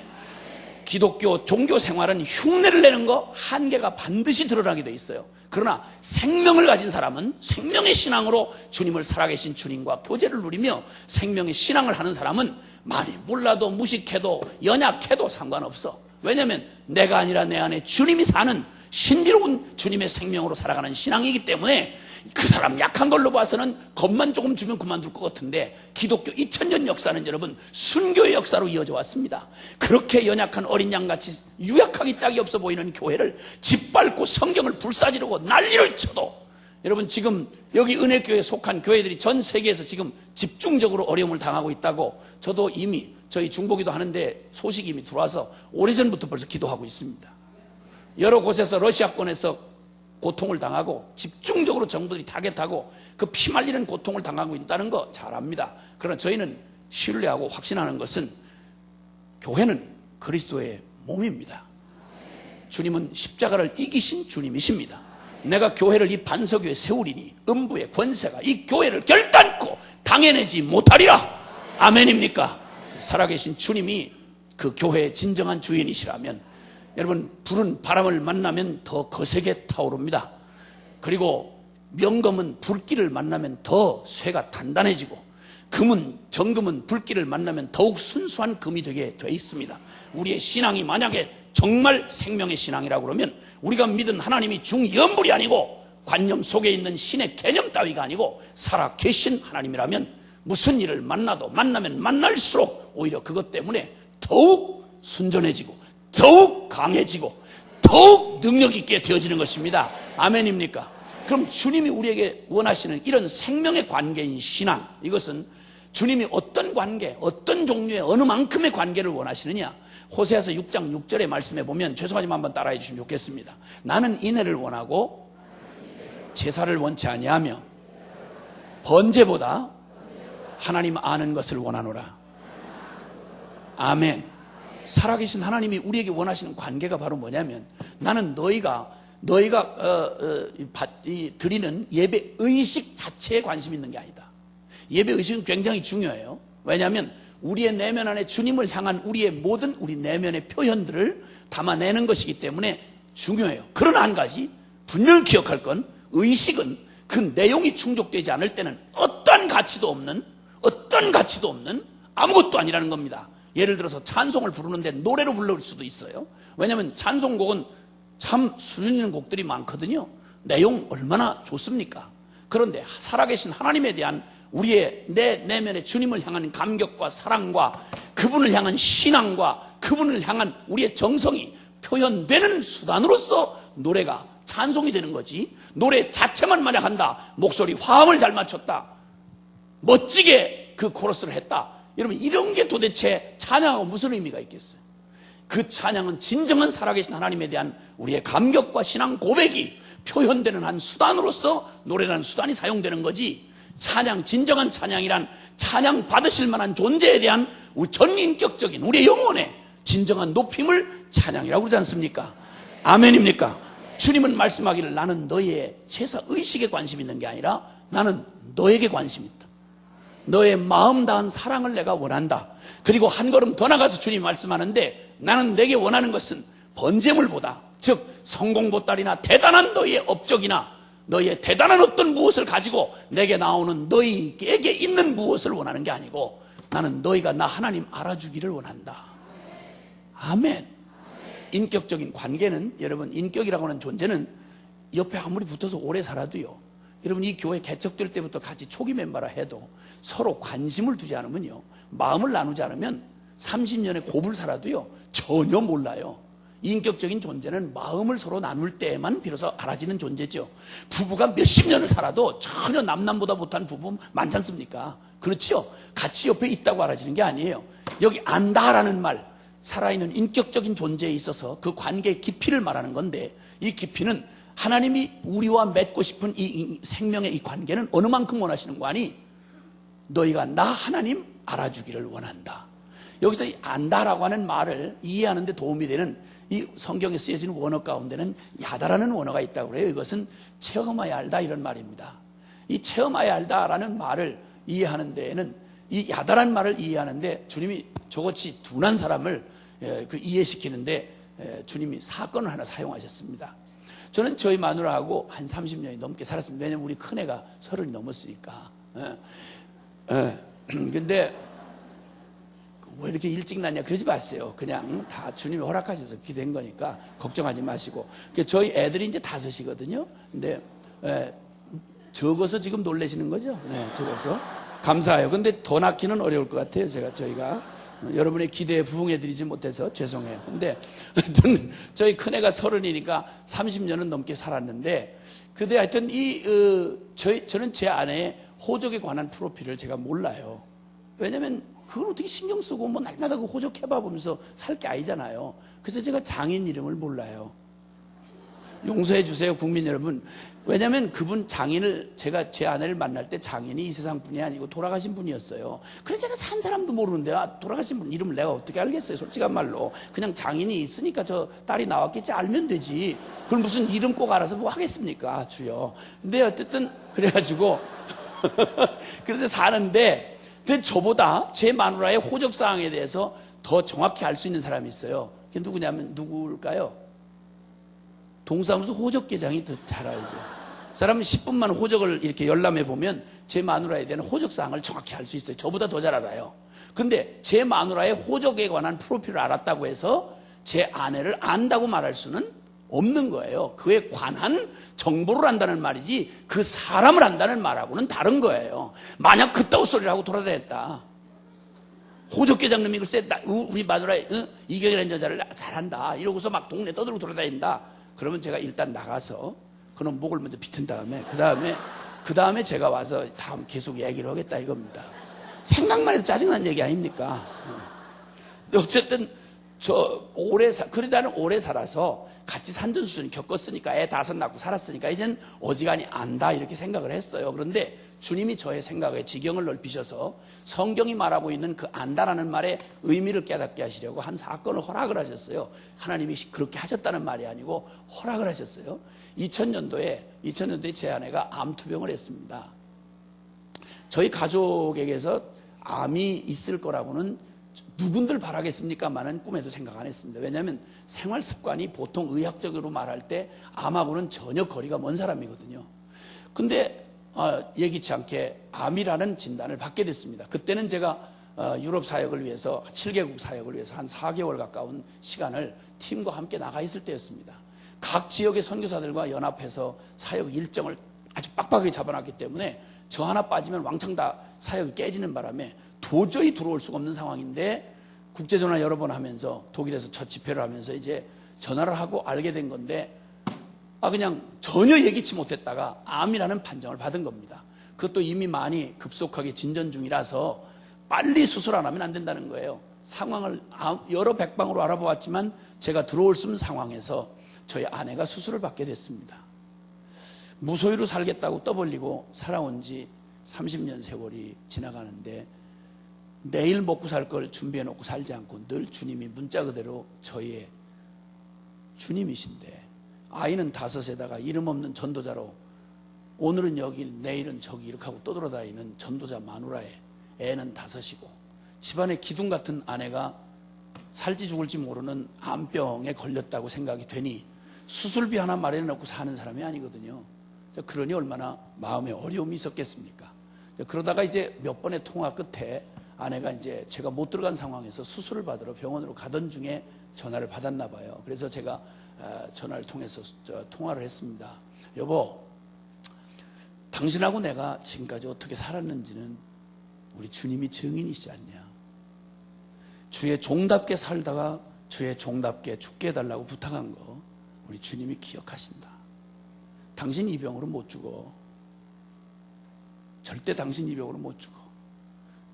기독교 종교 생활은 흉내를 내는 거 한계가 반드시 드러나게 돼 있어요. 그러나 생명을 가진 사람은 생명의 신앙으로 주님을 살아계신 주님과 교제를 누리며 생명의 신앙을 하는 사람은 많이 몰라도 무식해도 연약해도 상관없어. 왜냐하면 내가 아니라 내 안에 주님이 사는 신비로운 주님의 생명으로 살아가는 신앙이기 때문에 그 사람 약한 걸로 봐서는 겁만 조금 주면 그만둘 것 같은데 기독교 2000년 역사는 여러분 순교의 역사로 이어져 왔습니다. 그렇게 연약한 어린 양같이 유약하기 짝이 없어 보이는 교회를 짓밟고 성경을 불사지르고 난리를 쳐도, 여러분 지금 여기 은혜교회에 속한 교회들이 전 세계에서 지금 집중적으로 어려움을 당하고 있다고 저도 이미 저희 중보기도 하는데 소식이 이미 들어와서 오래전부터 벌써 기도하고 있습니다. 여러 곳에서 러시아권에서 고통을 당하고 집중적으로 정부들이 타겟하고 그 피말리는 고통을 당하고 있다는 거 잘 압니다. 그러나 저희는 신뢰하고 확신하는 것은 교회는 그리스도의 몸입니다. 주님은 십자가를 이기신 주님이십니다. 내가 교회를 이 반석위에 세우리니 음부의 권세가 이 교회를 결단코 당해내지 못하리라. 아멘입니까? 살아계신 주님이 그 교회의 진정한 주인이시라면 여러분 불은 바람을 만나면 더 거세게 타오릅니다. 그리고 명검은 불길을 만나면 더 쇠가 단단해지고 정금은 불길을 만나면 더욱 순수한 금이 되게 되어 있습니다. 우리의 신앙이 만약에 정말 생명의 신앙이라고 그러면 우리가 믿은 하나님이 중연불이 아니고 관념 속에 있는 신의 개념 따위가 아니고 살아계신 하나님이라면 무슨 일을 만나면 만날수록 오히려 그것 때문에 더욱 순전해지고 더욱 강해지고 더욱 능력 있게 되어지는 것입니다. 아멘입니까? 그럼 주님이 우리에게 원하시는 이런 생명의 관계인 신앙, 이것은 주님이 어떤 관계, 어떤 종류의 어느 만큼의 관계를 원하시느냐? 호세아서 6장 6절의 말씀에 보면, 죄송하지만 한번 따라해 주시면 좋겠습니다. 나는 인애를 원하고 제사를 원치 아니하며 번제보다 하나님 아는 것을 원하노라. 아멘. 살아계신 하나님이 우리에게 원하시는 관계가 바로 뭐냐면, 나는 너희가 드리는 예배 의식 자체에 관심 있는 게 아니다. 예배 의식은 굉장히 중요해요. 왜냐하면 우리의 내면 안에 주님을 향한 우리의 모든 우리 내면의 표현들을 담아내는 것이기 때문에 중요해요. 그러나 한 가지 분명히 기억할 건, 의식은 그 내용이 충족되지 않을 때는 어떤 가치도 없는 아무것도 아니라는 겁니다. 예를 들어서 찬송을 부르는데 노래로 부를 수도 있어요. 왜냐하면 찬송곡은 참 수준 있는 곡들이 많거든요. 내용 얼마나 좋습니까? 그런데 살아계신 하나님에 대한 우리의 내 내면의 주님을 향한 감격과 사랑과 그분을 향한 신앙과 그분을 향한 우리의 정성이 표현되는 수단으로서 노래가 찬송이 되는 거지, 노래 자체만 만약 한다, 목소리 화음을 잘 맞췄다, 멋지게 그 코러스를 했다, 여러분 이런 게 도대체 찬양하고 무슨 의미가 있겠어요? 그 찬양은 진정한 살아계신 하나님에 대한 우리의 감격과 신앙 고백이 표현되는 한 수단으로서 노래라는 수단이 사용되는 거지, 진정한 찬양이란 찬양 받으실 만한 존재에 대한 우리 전인격적인 우리의 영혼의 진정한 높임을 찬양이라고 그러지 않습니까? 아멘입니까? 주님은 말씀하기를 나는 너희의 제사 의식에 관심 있는 게 아니라 나는 너에게 관심 있다. 너의 마음 다한 사랑을 내가 원한다. 그리고 한 걸음 더 나가서 주님이 말씀하는데 나는 내게 원하는 것은 번제물보다, 즉 성공보따리나 대단한 너희의 업적이나 너희의 대단한 어떤 무엇을 가지고 내게 나오는 너희에게 있는 무엇을 원하는 게 아니고 나는 너희가 나 하나님 알아주기를 원한다. 아멘. 인격적인 관계는, 여러분, 인격이라고 하는 존재는 옆에 아무리 붙어서 오래 살아도요, 여러분 이 교회 개척될 때부터 같이 초기 멤버라 해도 서로 관심을 두지 않으면요, 마음을 나누지 않으면 30년의 곱을 살아도요 전혀 몰라요. 인격적인 존재는 마음을 서로 나눌 때에만 비로소 알아지는 존재죠. 부부가 몇십 년을 살아도 전혀 남남보다 못한 부부 많지 않습니까? 그렇죠? 같이 옆에 있다고 알아지는 게 아니에요. 여기 안다라는 말, 살아있는 인격적인 존재에 있어서 그 관계의 깊이를 말하는 건데, 이 깊이는 하나님이 우리와 맺고 싶은 이 생명의 이 관계는 어느 만큼 원하시는 거 아니? 너희가 나 하나님 알아주기를 원한다. 여기서 이 안다라고 하는 말을 이해하는 데 도움이 되는 이 성경에 쓰여지는 원어 가운데는 야다라는 원어가 있다고 그래요. 이것은 체험하여 알다 이런 말입니다. 이 체험하여 알다라는 말을 이해하는 데에는, 이 야다라는 말을 이해하는데 주님이 저같이 둔한 사람을 이해시키는데 주님이 사건을 하나 사용하셨습니다. 저는 저희 마누라하고 한 30년이 넘게 살았습니다. 왜냐면 우리 큰애가 30이 넘었으니까. 근데 왜 이렇게 일찍 났냐 그러지 마세요. 그냥 다 주님이 허락하셔서 그렇게 된 거니까 걱정하지 마시고. 저희 애들이 이제 5이거든요. 근데 적어서 지금 놀라시는 거죠? 네, 적어서. 감사해요. 근데 더 낳기는 어려울 것 같아요. 저희가 여러분의 기대에 부응해드리지 못해서 죄송해요. 근데 하여튼 저희 큰애가 30이니까 30년은 넘게 살았는데, 근데 하여튼 저는 제 아내의 호적에 관한 프로필을 제가 몰라요. 왜냐면 그걸 어떻게 신경 쓰고 뭐 날마다 그 호적 해봐 보면서 살 게 아니잖아요. 그래서 제가 장인 이름을 몰라요. 용서해 주세요, 국민 여러분. 왜냐면 그분 장인을, 제가 제 아내를 만날 때 장인이 이 세상 분이 아니고 돌아가신 분이었어요. 그래서 제가 산 사람도 모르는데 돌아가신 분 이름을 내가 어떻게 알겠어요, 솔직한 말로. 그냥 장인이 있으니까 저 딸이 나왔겠지 알면 되지. 그걸 무슨 이름 꼭 알아서 뭐 하겠습니까, 주여. 근데 어쨌든 그래가지고 그래서 사는데, 근데 저보다 제 마누라의 호적사항에 대해서 더 정확히 알 수 있는 사람이 있어요. 그게 누굴까요? 동사무소 호적계장이 더 잘 알죠. 사람은 10분만 호적을 이렇게 열람해 보면 제 마누라에 대한 호적사항을 정확히 알 수 있어요. 저보다 더 잘 알아요. 근데 제 마누라의 호적에 관한 프로필을 알았다고 해서 제 아내를 안다고 말할 수는 없는 거예요. 그에 관한 정보를 안다는 말이지 그 사람을 안다는 말하고는 다른 거예요. 만약 그따구 소리를 하고 돌아다녔다, 호적계장님이 글쎄 우리 마누라의 이경이라는 여자를 잘한다 이러고서 막 동네 떠들고 돌아다닌다, 그러면 제가 일단 나가서 그놈 목을 먼저 비튼 다음에 그 다음에 제가 와서 다음 계속 얘기를 하겠다 이겁니다. 생각만 해도 짜증난 얘기 아닙니까? 어쨌든 그래도 나는 오래 살아서 같이 산전수전 겪었으니까, 애 5 낳고 살았으니까 이젠 어지간히 안다 이렇게 생각을 했어요. 그런데 주님이 저의 생각의 지경을 넓히셔서 성경이 말하고 있는 그 안다라는 말의 의미를 깨닫게 하시려고 한 사건을 허락을 하셨어요. 하나님이 그렇게 하셨다는 말이 아니고 허락을 하셨어요. 2000년도에 제 아내가 암투병을 했습니다. 저희 가족에게서 암이 있을 거라고는 누군들 바라겠습니까만은 꿈에도 생각 안 했습니다. 왜냐하면 생활 습관이 보통 의학적으로 말할 때 암하고는 전혀 거리가 먼 사람이거든요. 근데 예기치 않게 암이라는 진단을 받게 됐습니다. 그때는 제가 유럽 사역을 위해서 7개국 사역을 위해서 한 4개월 가까운 시간을 팀과 함께 나가 있을 때였습니다. 각 지역의 선교사들과 연합해서 사역 일정을 아주 빡빡하게 잡아놨기 때문에 저 하나 빠지면 왕창 다 사역이 깨지는 바람에 도저히 들어올 수가 없는 상황인데, 국제전화 여러 번 하면서 독일에서 첫 집회를 하면서 이제 전화를 하고 알게 된 건데, 그냥 전혀 예기치 못했다가 암이라는 판정을 받은 겁니다. 그것도 이미 많이 급속하게 진전 중이라서 빨리 수술 안 하면 안 된다는 거예요. 상황을 여러 백방으로 알아보았지만 제가 들어올 수 없는 상황에서 저희 아내가 수술을 받게 됐습니다. 무소유로 살겠다고 떠벌리고 살아온 지 30년 세월이 지나가는데 내일 먹고 살 걸 준비해 놓고 살지 않고 늘 주님이 문자 그대로 저희의 주님이신데, 아이는 5에다가 이름 없는 전도자로 오늘은 여기 내일은 저기 이렇게 하고 떠돌아다니는 전도자 마누라의 애는 5이고 집안에 기둥 같은 아내가 살지 죽을지 모르는 암병에 걸렸다고 생각이 되니 수술비 하나 마련해 놓고 사는 사람이 아니거든요. 그러니 얼마나 마음에 어려움이 있었겠습니까? 그러다가 이제 몇 번의 통화 끝에 아내가 이제 제가 못 들어간 상황에서 수술을 받으러 병원으로 가던 중에 전화를 받았나 봐요. 그래서 제가 전화를 통해서 통화를 했습니다. 여보, 당신하고 내가 지금까지 어떻게 살았는지는 우리 주님이 증인이시지 않냐? 주의 종답게 살다가 주의 종답게 죽게 해달라고 부탁한 거 우리 주님이 기억하신다. 당신 이 병으로 못 죽어. 절대 당신 이 병으로 못 죽어.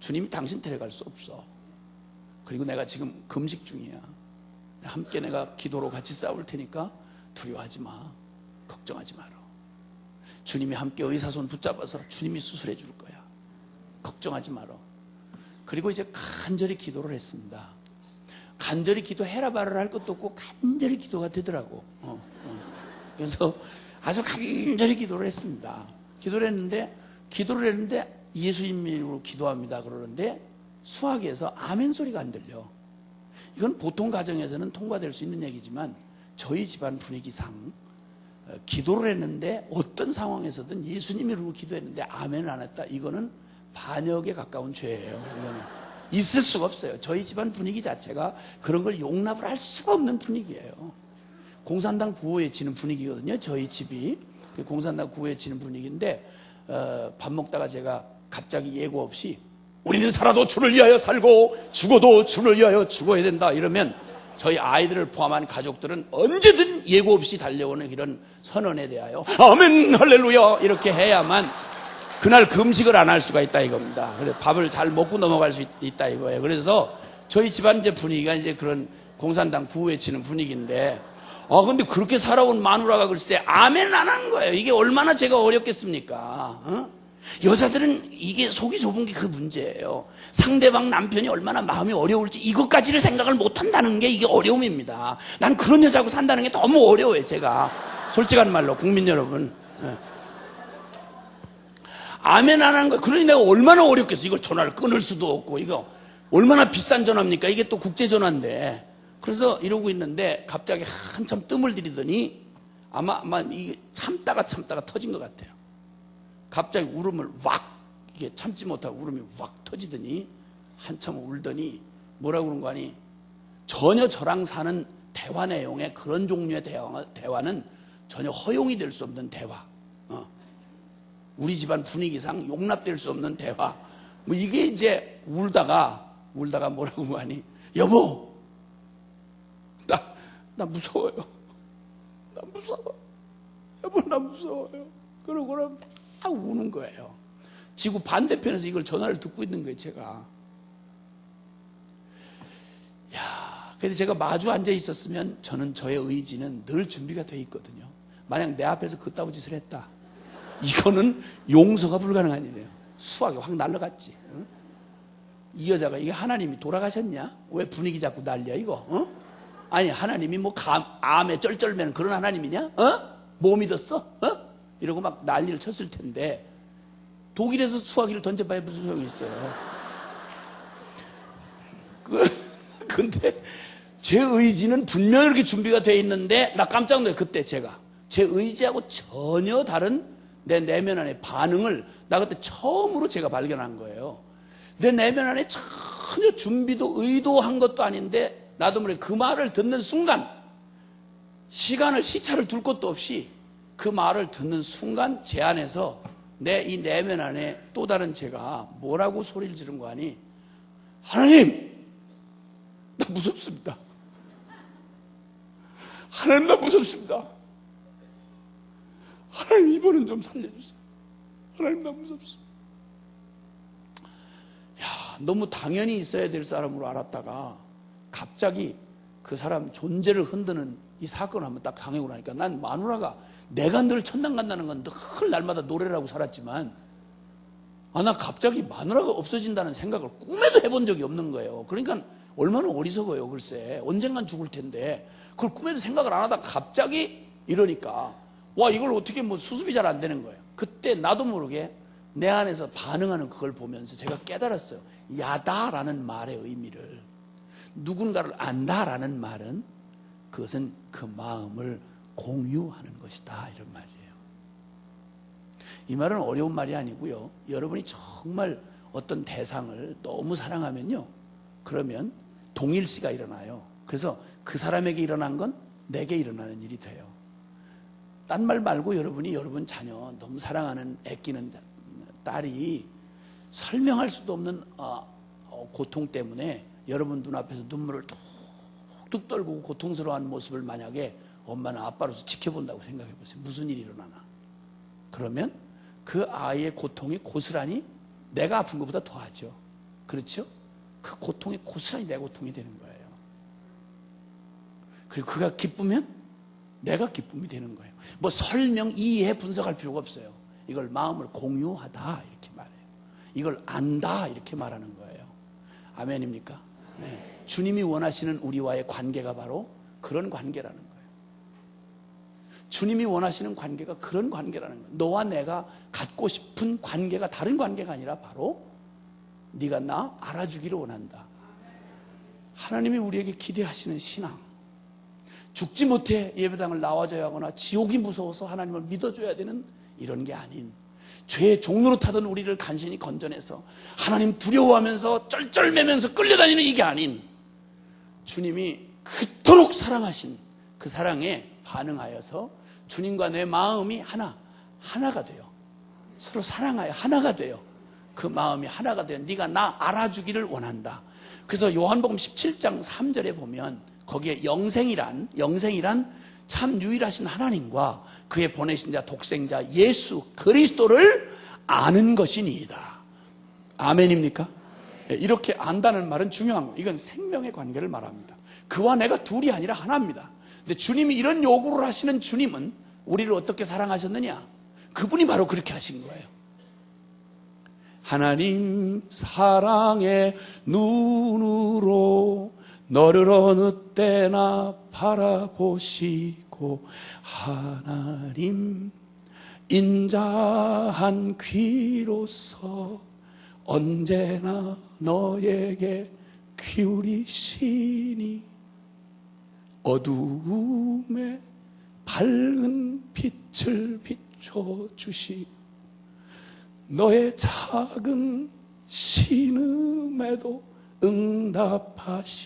주님이 당신 데려갈 수 없어. 그리고 내가 지금 금식 중이야. 함께 내가 기도로 같이 싸울 테니까 두려워하지 마. 걱정하지 마라. 주님이 함께 의사손 붙잡아서 주님이 수술해 줄 거야. 걱정하지 마라. 그리고 이제 간절히 기도를 했습니다. 간절히 기도해라 말을 할 것도 없고 간절히 기도가 되더라고. 그래서 아주 간절히 기도를 했습니다. 기도를 했는데 예수님 이름으로 기도합니다 그러는데 수화기에서 아멘 소리가 안 들려. 이건 보통 가정에서는 통과될 수 있는 얘기지만 저희 집안 분위기상 기도를 했는데 어떤 상황에서든 예수님 이름으로 기도했는데 아멘을 안 했다. 이거는 반역에 가까운 죄예요. 이거는 있을 수가 없어요. 저희 집안 분위기 자체가 그런 걸 용납을 할 수가 없는 분위기예요. 공산당 구호에 지는 분위기거든요. 저희 집이 공산당 구호에 지는 분위기인데 밥 먹다가 제가 갑자기 예고 없이 우리는 살아도 주를 위하여 살고 죽어도 주를 위하여 죽어야 된다 이러면 저희 아이들을 포함한 가족들은 언제든 예고 없이 달려오는 이런 선언에 대하여 아멘 할렐루야 이렇게 해야만 그날 금식을 안 할 수가 있다 이겁니다. 그래서 밥을 잘 먹고 넘어갈 수 있다 이거예요. 그래서 저희 집안 이제 분위기가 이제 그런 공산당 구호에 치는 분위기인데 근데 그렇게 살아온 마누라가 글쎄 아멘 안 하는 거예요. 이게 얼마나 제가 어렵겠습니까? 여자들은 이게 속이 좁은 게 그 문제예요. 상대방 남편이 얼마나 마음이 어려울지 이것까지를 생각을 못 한다는 게 이게 어려움입니다. 난 그런 여자하고 산다는 게 너무 어려워요. 제가 솔직한 말로 국민 여러분 아멘 안 하는 거예요. 그러니 내가 얼마나 어렵겠어. 이걸 전화를 끊을 수도 없고 이거 얼마나 비싼 전화입니까? 이게 또 국제전화인데. 그래서 이러고 있는데 갑자기 한참 뜸을 들이더니 아마 이게 참다가 터진 것 같아요. 갑자기 울음을 이게 참지 못하고 울음이 확 터지더니 한참 울더니 뭐라고 그런 거 아니? 전혀 저랑 사는 대화 내용에 그런 종류의 대화는 전혀 허용이 될 수 없는 대화. 우리 집안 분위기상 용납될 수 없는 대화. 뭐 이게 이제 울다가 뭐라고 하니? 여보, 나 무서워요. 나 무서워. 여보, 나 무서워요. 그러고는 막 우는 거예요. 지구 반대편에서 이걸 전화를 듣고 있는 거예요, 제가. 근데 제가 마주 앉아 있었으면 저의 의지는 늘 준비가 돼 있거든요. 만약 내 앞에서 그따위 짓을 했다. 이거는 용서가 불가능한 일이에요. 수학이 확 날라갔지. 응? 이 여자가 이게 하나님이 돌아가셨냐? 왜 분위기 자꾸 날려 이거? 아니 하나님이 뭐 암에 쩔쩔매는 그런 하나님이냐? 뭐 믿었어? 이러고 막 난리를 쳤을 텐데 독일에서 수화기를 던져봐야 무슨 소용이 있어요. 근데 제 의지는 분명히 이렇게 준비가 돼 있는데 나 깜짝 놀라요. 그때 제가 제 의지하고 전혀 다른 내 내면 안의 반응을 나 그때 처음으로 제가 발견한 거예요. 내 내면 안에 전혀 준비도 의도한 것도 아닌데 나도 모르게 그 말을 듣는 순간 시차를 둘 것도 없이 그 말을 듣는 순간 제 안에서 내 이 내면 안에 또 다른 제가 뭐라고 소리를 지른 거 아니? 하나님, 나 무섭습니다. 하나님, 나 무섭습니다. 하나님, 이번은 좀 살려주세요. 하나님, 나 무섭습니다. 너무 당연히 있어야 될 사람으로 알았다가 갑자기 그 사람 존재를 흔드는 이 사건을 한번 딱 당하고 나니까 난 마누라가 내가 늘 천당 간다는 건 늘 날마다 노래를 하고 살았지만 나 갑자기 마누라가 없어진다는 생각을 꿈에도 해본 적이 없는 거예요. 그러니까 얼마나 어리석어요. 글쎄 언젠간 죽을 텐데 그걸 꿈에도 생각을 안 하다가 갑자기 이러니까 이걸 어떻게 수습이 잘 안 되는 거예요. 그때 나도 모르게 내 안에서 반응하는 그걸 보면서 제가 깨달았어요. 야다라는 말의 의미를, 누군가를 안다라는 말은 그것은 그 마음을 공유하는 것이다, 이런 말이에요. 이 말은 어려운 말이 아니고요, 여러분이 정말 어떤 대상을 너무 사랑하면요, 그러면 동일시가 일어나요. 그래서 그 사람에게 일어난 건 내게 일어나는 일이 돼요. 딴 말 말고 여러분이 여러분 자녀, 너무 사랑하는 애끼는 딸이 설명할 수도 없는 고통 때문에 여러분 눈앞에서 눈물을 뚝뚝 떨고 고통스러워하는 모습을 만약에 엄마는 아빠로서 지켜본다고 생각해 보세요. 무슨 일이 일어나나? 그러면 그 아이의 고통이 고스란히 내가 아픈 것보다 더하죠. 그렇죠? 그 고통이 고스란히 내 고통이 되는 거예요. 그리고 그가 기쁘면 내가 기쁨이 되는 거예요. 뭐 설명, 이해, 분석할 필요가 없어요. 이걸 마음을 공유하다 이렇게 말해요. 이걸 안다 이렇게 말하는 거예요. 아멘입니까? 네. 주님이 원하시는 우리와의 관계가 바로 그런 관계라는 거예요. 주님이 원하시는 관계가 그런 관계라는 거예요. 너와 내가 갖고 싶은 관계가 다른 관계가 아니라 바로 네가 나 알아주기를 원한다. 하나님이 우리에게 기대하시는 신앙, 죽지 못해 예배당을 나와줘야 하거나 지옥이 무서워서 하나님을 믿어줘야 되는 이런 게 아닌, 죄의 종로로 타던 우리를 간신히 건져내서 하나님 두려워하면서 쩔쩔매면서 끌려다니는 이게 아닌, 주님이 그토록 사랑하신 그 사랑에 반응하여서 주님과 내 마음이 하나가 돼요. 서로 사랑하여 하나가 돼요. 그 마음이 하나가 돼요. 네가 나 알아주기를 원한다. 그래서 요한복음 17장 3절에 보면 거기에 영생이란 참 유일하신 하나님과 그의 보내신 자 독생자 예수 그리스도를 아는 것이니이다. 아멘입니까? 이렇게 안다는 말은 중요한 거예요. 이건 생명의 관계를 말합니다. 그와 내가 둘이 아니라 하나입니다. 근데 주님이 이런 요구를 하시는 주님은 우리를 어떻게 사랑하셨느냐? 그분이 바로 그렇게 하신 거예요. 하나님 사랑의 눈으로 너를 어느 때나 바라보시고 하나님 인자한 귀로서 언제나 너에게 기울이시니 어두움에 밝은 빛을 비춰주시 너의 작은 신음에도 응답하시니.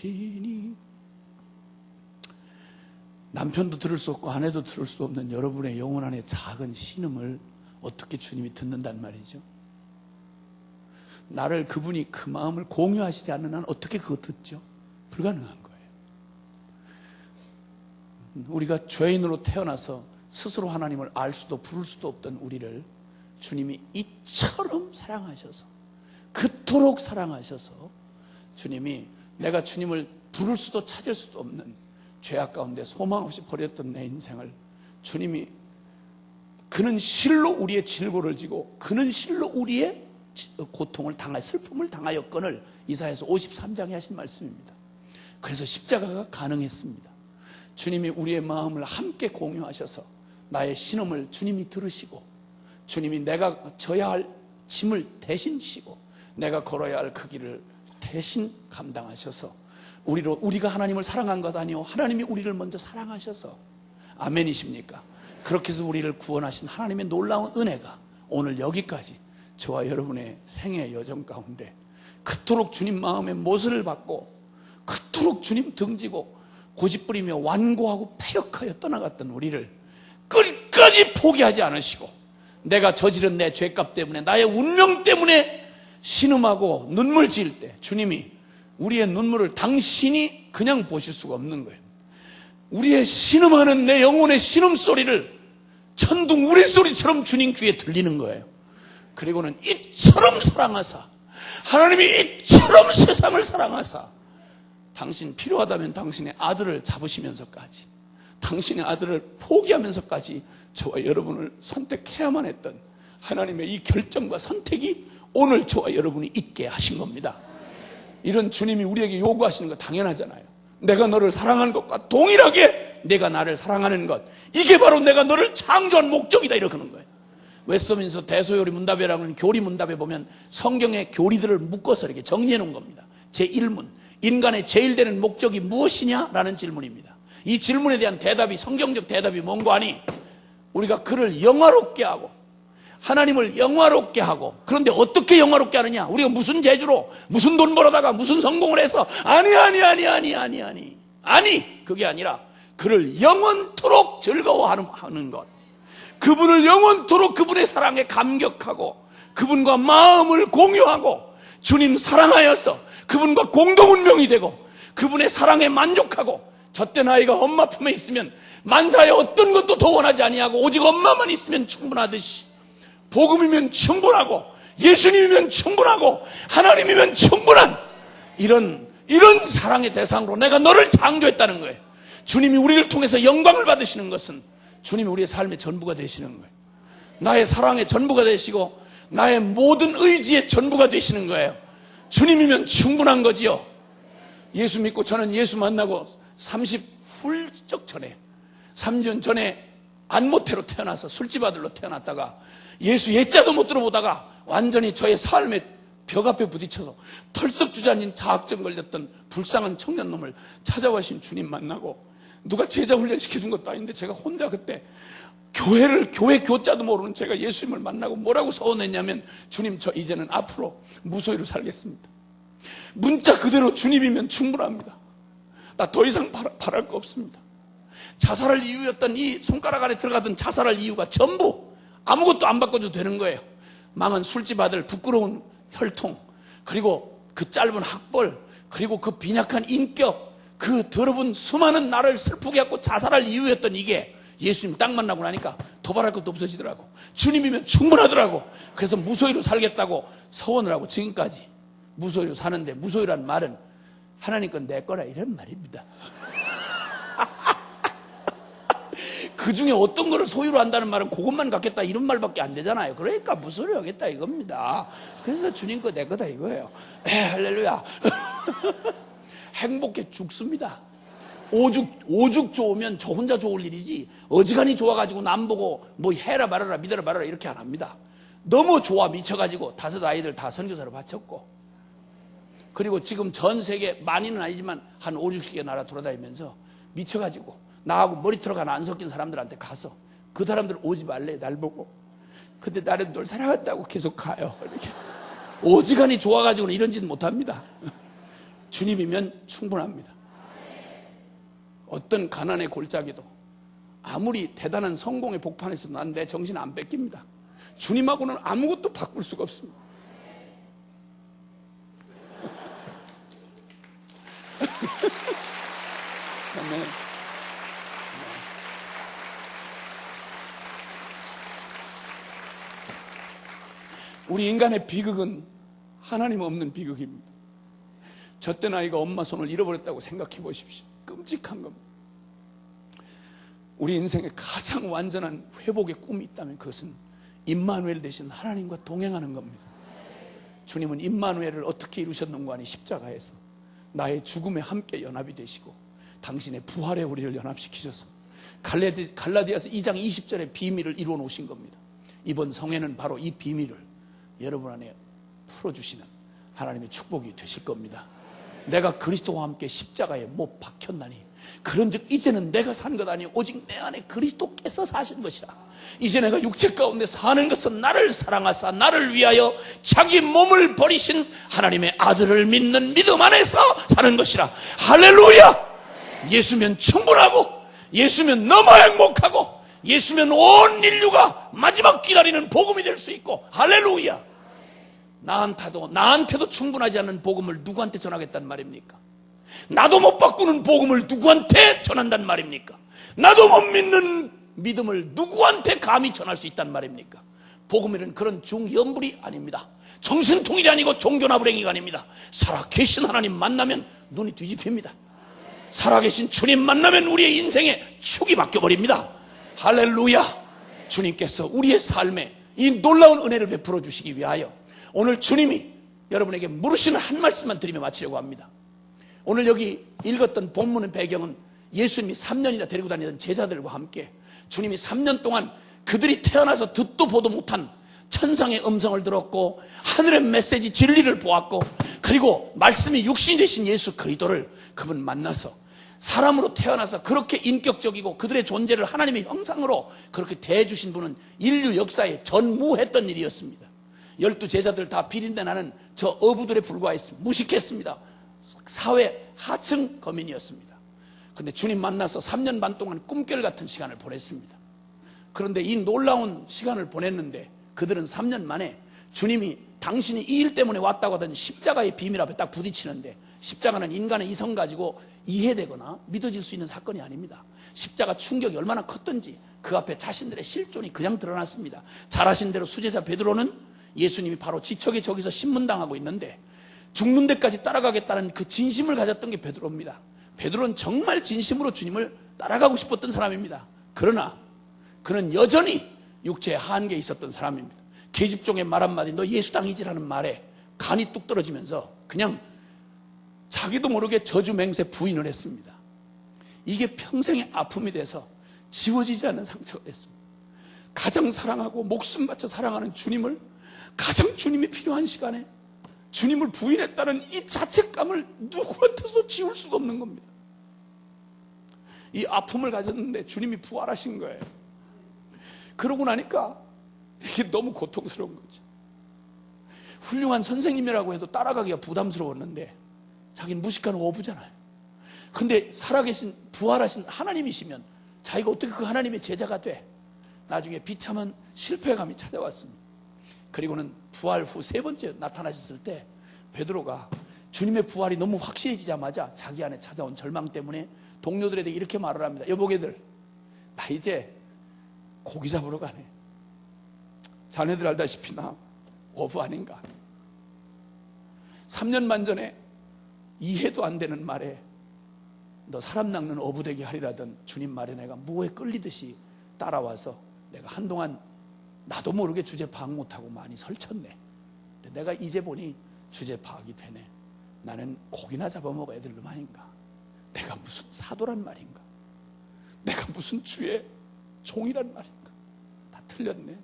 남편도 들을 수 없고 아내도 들을 수 없는 여러분의 영혼 안의 작은 신음을 어떻게 주님이 듣는단 말이죠? 나를 그분이 그 마음을 공유하시지 않는 한 어떻게 그거 듣죠? 불가능한 거예요. 우리가 죄인으로 태어나서 스스로 하나님을 알 수도 부를 수도 없던 우리를 주님이 이처럼 사랑하셔서, 그토록 사랑하셔서 주님이 내가 주님을 부를 수도 찾을 수도 없는 죄악 가운데 소망 없이 버렸던 내 인생을 주님이, 그는 실로 우리의 질고를 지고 그는 실로 우리의 고통을 당하여 슬픔을 당하였거늘 이사야서 53장에 하신 말씀입니다. 그래서 십자가가 가능했습니다. 주님이 우리의 마음을 함께 공유하셔서 나의 신음을 주님이 들으시고, 주님이 내가 져야 할 짐을 대신 지시고 내가 걸어야 할 그 길을 대신 감당하셔서 우리가 하나님을 사랑한 것 아니요 하나님이 우리를 먼저 사랑하셔서, 아멘이십니까? 그렇게 해서 우리를 구원하신 하나님의 놀라운 은혜가 오늘 여기까지 저와 여러분의 생애 여정 가운데 그토록 주님 마음의 모습을 받고 그토록 주님 등지고 고집부리며 완고하고 패역하여 떠나갔던 우리를 끝까지 포기하지 않으시고, 내가 저지른 내 죄값 때문에 나의 운명 때문에 신음하고 눈물 지을 때 주님이 우리의 눈물을 당신이 그냥 보실 수가 없는 거예요. 우리의 신음하는 내 영혼의 신음소리를 천둥 우레소리처럼 주님 귀에 들리는 거예요. 그리고는 이처럼 사랑하사, 하나님이 이처럼 세상을 사랑하사 당신 필요하다면 당신의 아들을 잡으시면서까지, 당신의 아들을 포기하면서까지 저와 여러분을 선택해야만 했던 하나님의 이 결정과 선택이 오늘 저와 여러분이 있게 하신 겁니다. 이런 주님이 우리에게 요구하시는 거 당연하잖아요. 내가 너를 사랑하는 것과 동일하게 내가 나를 사랑하는 것, 이게 바로 내가 너를 창조한 목적이다, 이렇게 하는 거예요. 웨스트민스터 대소요리 문답이라고 하는 교리 문답에 보면 성경의 교리들을 묶어서 이렇게 정리해 놓은 겁니다. 제1문, 인간의 제일 되는 목적이 무엇이냐? 라는 질문입니다. 이 질문에 대한 대답이, 성경적 대답이 뭔가 하니, 우리가 그를 영화롭게 하고 하나님을 영화롭게 하고, 그런데 어떻게 영화롭게 하느냐? 우리가 무슨 재주로, 무슨 돈 벌어다가 무슨 성공을 해서, 아니, 그게 아니라 그를 영원토록 즐거워하는 것, 그분을 영원토록 그분의 사랑에 감격하고 그분과 마음을 공유하고 주님 사랑하여서 그분과 공동운명이 되고 그분의 사랑에 만족하고, 젖된 아이가 엄마 품에 있으면 만사에 어떤 것도 더 원하지 아니하고 오직 엄마만 있으면 충분하듯이, 복음이면 충분하고 예수님이면 충분하고 하나님이면 충분한 이런 사랑의 대상으로 내가 너를 창조했다는 거예요. 주님이 우리를 통해서 영광을 받으시는 것은 주님이 우리의 삶의 전부가 되시는 거예요. 나의 사랑의 전부가 되시고 나의 모든 의지의 전부가 되시는 거예요. 주님이면 충분한 거지요. 예수 믿고, 저는 예수 만나고 30 훌쩍 전에, 3년 전에 안모태로 태어나서 술집 아들로 태어났다가 예수 예자도 못 들어보다가 완전히 저의 삶의 벽 앞에 부딪혀서 털썩 주저앉은 자학증 걸렸던 불쌍한 청년놈을 찾아와신 주님 만나고, 누가 제자 훈련 시켜준 것도 아닌데 제가 혼자 그때 교회 교자도 모르는 제가 예수님을 만나고 뭐라고 서원했냐면, 주님, 저 이제는 앞으로 무소유로 살겠습니다. 문자 그대로 주님이면 충분합니다. 나 더 이상 바랄 거 없습니다. 자살할 이유였던, 이 손가락 안에 들어가던 자살할 이유가 전부 아무것도 안 바꿔줘도 되는 거예요. 망한 술집 아들, 부끄러운 혈통, 그리고 그 짧은 학벌, 그리고 그 빈약한 인격, 그 더러운 수많은 나를 슬프게 하고 자살할 이유였던 이게 예수님 딱 만나고 나니까 더 바랄 것도 없어지더라고. 주님이면 충분하더라고. 그래서 무소유로 살겠다고 서원을 하고 지금까지 무소유로 사는데, 무소유란 말은 하나님 건 내 거라 이런 말입니다. 그 중에 어떤 거를 소유로 한다는 말은 그것만 갖겠다 이런 말밖에 안 되잖아요. 그러니까 무소유로 하겠다 이겁니다. 그래서 주님 거 내 거다 이거예요. 할렐루야. 행복해 죽습니다. 오죽 좋으면 저 혼자 좋을 일이지, 어지간히 좋아가지고 남 보고 뭐 해라 말아라 믿어라 말아라 이렇게 안 합니다. 너무 좋아 미쳐가지고 5 아이들 다 선교사로 바쳤고, 그리고 지금 전 세계, 많이는 아니지만 한 5, 60개 나라 돌아다니면서 미쳐가지고 나하고 머리털 하나 안 섞인 사람들한테 가서, 그 사람들 오지 말래 날 보고, 근데 나는 널 사랑한다고 계속 가요. 이렇게 오지간히 좋아가지고는 이런 짓 못합니다. 주님이면 충분합니다. 어떤 가난의 골짜기도, 아무리 대단한 성공의 복판에서도 난 내 정신 안 뺏깁니다. 주님하고는 아무것도 바꿀 수가 없습니다. 아멘. 우리 인간의 비극은 하나님 없는 비극입니다. 젖된 아이가 엄마 손을 잃어버렸다고 생각해 보십시오. 끔찍한 겁니다. 우리 인생에 가장 완전한 회복의 꿈이 있다면 그것은 임마누엘 되신 하나님과 동행하는 겁니다. 주님은 임마누엘을 어떻게 이루셨는가 하니, 십자가에서 나의 죽음에 함께 연합이 되시고 당신의 부활에 우리를 연합시키셔서 갈라디아서 2장 20절의 비밀을 이루어 놓으신 겁니다. 이번 성회는 바로 이 비밀을 여러분 안에 풀어주시는 하나님의 축복이 되실 겁니다. 내가 그리스도와 함께 십자가에 못 박혔나니 그런즉 이제는 내가 산 것 아니 오직 내 안에 그리스도께서 사신 것이라. 이제 내가 육체 가운데 사는 것은 나를 사랑하사 나를 위하여 자기 몸을 버리신 하나님의 아들을 믿는 믿음 안에서 사는 것이라. 할렐루야. 예수면 충분하고, 예수면 너무 행복하고, 예수면 온 인류가 마지막 기다리는 복음이 될 수 있고, 할렐루야. 나한테도 충분하지 않는 복음을 누구한테 전하겠단 말입니까? 나도 못 바꾸는 복음을 누구한테 전한단 말입니까? 나도 못 믿는 믿음을 누구한테 감히 전할 수 있단 말입니까? 복음이란 그런 중연불이 아닙니다. 정신통일이 아니고 종교나부랭이가 아닙니다. 살아계신 하나님 만나면 눈이 뒤집힙니다. 살아계신 주님 만나면 우리의 인생에 축이 바뀌어버립니다. 할렐루야. 주님께서 우리의 삶에 이 놀라운 은혜를 베풀어 주시기 위하여 오늘 주님이 여러분에게 물으시는 한 말씀만 드리며 마치려고 합니다. 오늘 여기 읽었던 본문의 배경은 예수님이 3년이나 데리고 다니던 제자들과 함께 주님이 3년 동안 그들이 태어나서 듣도 보도 못한 천상의 음성을 들었고 하늘의 메시지 진리를 보았고 그리고 말씀이 육신이 되신 예수 그리스도를 그분 만나서 사람으로 태어나서 그렇게 인격적이고 그들의 존재를 하나님의 형상으로 그렇게 대해주신 분은 인류 역사에 전무했던 일이었습니다. 12 제자들 다 비린내 나는 저 어부들에 불과했습니다. 무식했습니다. 사회 하층 거민이었습니다. 그런데 주님 만나서 3년 반 동안 꿈결 같은 시간을 보냈습니다. 그런데 이 놀라운 시간을 보냈는데 그들은 3년 만에 주님이 당신이 이 일 때문에 왔다고 하던 십자가의 비밀 앞에 딱 부딪히는데, 십자가는 인간의 이성 가지고 이해되거나 믿어질 수 있는 사건이 아닙니다. 십자가 충격이 얼마나 컸던지 그 앞에 자신들의 실존이 그냥 드러났습니다. 잘 아신 대로 수제자 베드로는 예수님이 바로 지척에 저기서 신문당하고 있는데 죽는 데까지 따라가겠다는 그 진심을 가졌던 게 베드로입니다. 베드로는 정말 진심으로 주님을 따라가고 싶었던 사람입니다. 그러나 그는 여전히 육체에 한계에 있었던 사람입니다. 계집종의 말 한마디, 너 예수 당이지라는 말에 간이 뚝 떨어지면서 그냥 자기도 모르게 저주 맹세 부인을 했습니다. 이게 평생의 아픔이 돼서 지워지지 않는 상처가 됐습니다. 가장 사랑하고 목숨 바쳐 사랑하는 주님을 가장 주님이 필요한 시간에 주님을 부인했다는 이 자책감을 누구한테도 지울 수가 없는 겁니다. 이 아픔을 가졌는데 주님이 부활하신 거예요. 그러고 나니까 이게 너무 고통스러운 거죠. 훌륭한 선생님이라고 해도 따라가기가 부담스러웠는데 자기는 무식한 어부잖아요. 근데 살아계신 부활하신 하나님이시면 자기가 어떻게 그 하나님의 제자가 돼? 나중에 비참한 실패감이 찾아왔습니다. 그리고는 부활 후 3번째 나타나셨을 때 베드로가 주님의 부활이 너무 확실해지자마자 자기 안에 찾아온 절망 때문에 동료들에게 이렇게 말을 합니다. 여보게들, 나 이제 고기 잡으러 가네. 자네들 알다시피 나 어부 아닌가. 3년 반 전에 이해도 안 되는 말에 너 사람 낚는 어부 되게 하리라던 주님 말에 내가 무에 끌리듯이 따라와서 내가 한동안 나도 모르게 주제 파악 못하고 많이 설쳤네. 근데 내가 이제 보니 주제 파악이 되네. 나는 고기나 잡아먹어야 될 놈 아닌가. 내가 무슨 사도란 말인가. 내가 무슨 주의 종이란 말인가. 다 틀렸네.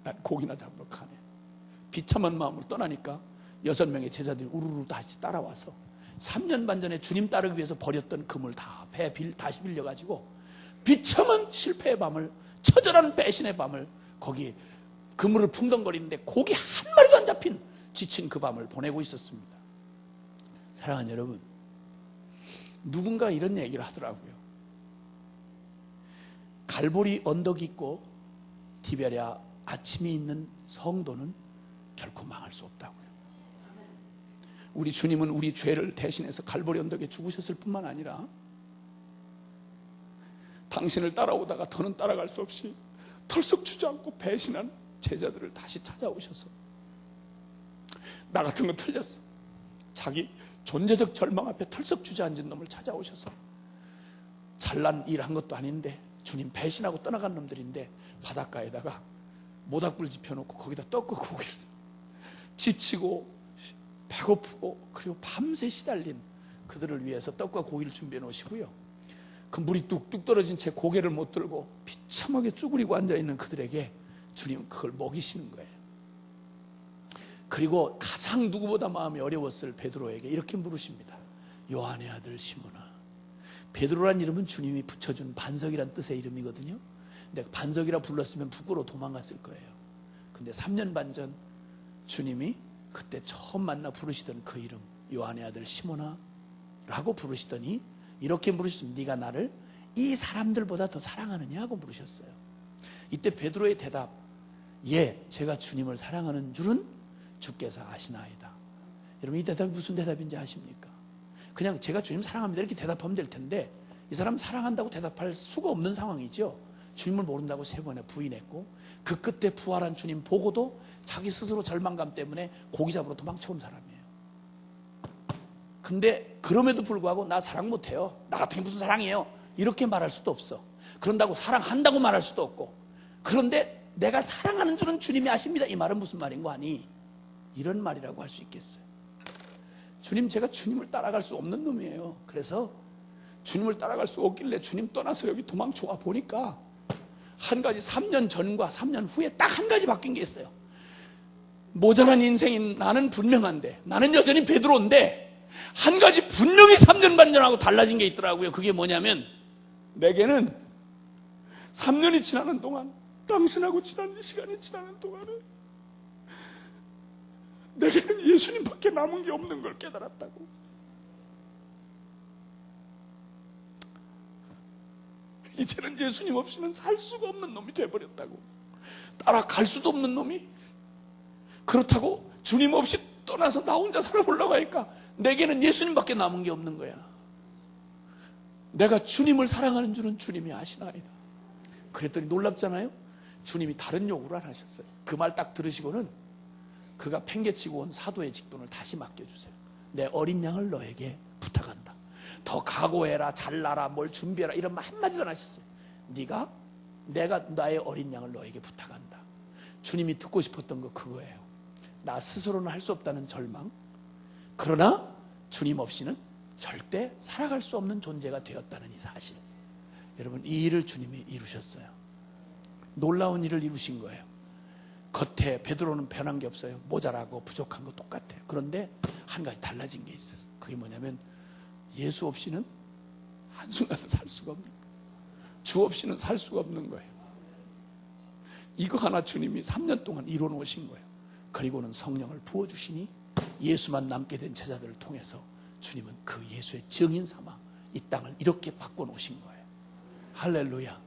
난 고기나 잡으러 가네. 비참한 마음으로 떠나니까 6명의 제자들이 우르르 다시 따라와서 3년 반 전에 주님 따르기 위해서 버렸던 금을 다 다시 빌려가지고 비참한 실패의 밤을, 처절한 배신의 밤을 거기 그물을 풍덩거리는데 고기 한 마리도 안 잡힌 지친 그 밤을 보내고 있었습니다. 사랑하는 여러분, 누군가 이런 얘기를 하더라고요. 갈보리 언덕이 있고 디베랴 아침이 있는 성도는 결코 망할 수 없다고요. 우리 주님은 우리 죄를 대신해서 갈보리 언덕에 죽으셨을 뿐만 아니라 당신을 따라오다가 더는 따라갈 수 없이 털썩 주저앉고 배신한 제자들을 다시 찾아오셔서 나 같은 건 틀렸어. 자기 존재적 절망 앞에 털썩 주저앉은 놈을 찾아오셔서 잘난 일 한 것도 아닌데 주님 배신하고 떠나간 놈들인데 바닷가에다가 모닥불 지펴놓고 거기다 떡과 고기를 지치고 배고프고 그리고 밤새 시달린 그들을 위해서 떡과 고기를 준비해 놓으시고요. 그 물이 뚝뚝 떨어진 채 고개를 못 들고 비참하게 쭈그리고 앉아있는 그들에게 주님은 그걸 먹이시는 거예요. 그리고 가장 누구보다 마음이 어려웠을 베드로에게 이렇게 물으십니다. 요한의 아들 시몬아. 베드로란 이름은 주님이 붙여준 반석이란 뜻의 이름이거든요. 근데 반석이라 불렀으면 북으로 도망갔을 거예요. 근데 3년 반 전 주님이 그때 처음 만나 부르시던 그 이름, 요한의 아들 시몬아 라고 부르시더니 이렇게 물으셨습니다. 네가 나를 이 사람들보다 더 사랑하느냐고 물으셨어요. 이때 베드로의 대답, 예, 제가 주님을 사랑하는 줄은 주께서 아시나이다. 여러분, 이 대답이 무슨 대답인지 아십니까? 그냥 제가 주님 사랑합니다 이렇게 대답하면 될 텐데 이 사람 사랑한다고 대답할 수가 없는 상황이죠. 주님을 모른다고 3번에 부인했고 그 끝에 부활한 주님 보고도 자기 스스로 절망감 때문에 고기 잡으러 도망쳐온 사람이에요. 근데 그럼에도 불구하고 나 사랑 못해요. 나 같은 게 무슨 사랑이에요. 이렇게 말할 수도 없어. 그런다고 사랑한다고 말할 수도 없고. 그런데 내가 사랑하는 줄은 주님이 아십니다. 이 말은 무슨 말인 거 아니? 이런 말이라고 할 수 있겠어요. 주님, 제가 주님을 따라갈 수 없는 놈이에요. 그래서 주님을 따라갈 수 없길래 주님 떠나서 여기 도망쳐 와 보니까 한 가지 3년 전과 3년 후에 딱 한 가지 바뀐 게 있어요. 모자란 인생인 나는 분명한데, 나는 여전히 베드로인데 한 가지 분명히 3년 반 전하고 달라진 게 있더라고요. 그게 뭐냐면, 내게는 3년이 지나는 동안, 당신하고 지난 이 시간이 지나는 동안은 내게는 예수님밖에 남은 게 없는 걸 깨달았다고. 이제는 예수님 없이는 살 수가 없는 놈이 돼버렸다고. 따라갈 수도 없는 놈이. 그렇다고 주님 없이 떠나서 나 혼자 살아보려고 하니까 내게는 예수님밖에 남은 게 없는 거야. 내가 주님을 사랑하는 줄은 주님이 아시나이다. 그랬더니 놀랍잖아요. 주님이 다른 요구를 안 하셨어요. 그 말 딱 들으시고는 그가 팽개치고 온 사도의 직분을 다시 맡겨주세요. 내 어린 양을 너에게 부탁한다. 더 각오해라, 잘나라, 뭘 준비해라, 이런 말 한마디도 안 하셨어요. 내가 나의 어린 양을 너에게 부탁한다. 주님이 듣고 싶었던 거 그거예요. 나 스스로는 할 수 없다는 절망, 그러나 주님 없이는 절대 살아갈 수 없는 존재가 되었다는 이 사실. 여러분, 이 일을 주님이 이루셨어요. 놀라운 일을 이루신 거예요. 겉에 베드로는 변한 게 없어요. 모자라고 부족한 거 똑같아요. 그런데 한 가지 달라진 게 있었어요. 그게 뭐냐면, 예수 없이는 한순간도 살 수가 없는 거예요. 주 없이는 살 수가 없는 거예요. 이거 하나 주님이 3년 동안 이뤄 놓으신 거예요. 그리고는 성령을 부어주시니 예수만 남게 된 제자들을 통해서 주님은 그 예수의 증인 삼아 이 땅을 이렇게 바꿔놓으신 거예요. 할렐루야.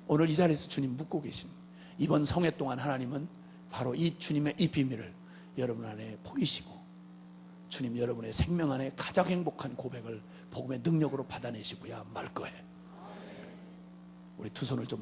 오늘 이 자리에서 주님 묻고 계신, 이번 성회 동안 하나님은 바로 이 주님의 이 비밀을 여러분 안에 보이시고, 주님 여러분의 생명 안에 가장 행복한 고백을 복음의 능력으로 받아내시고야 말 거예요. 우리 두 손을 좀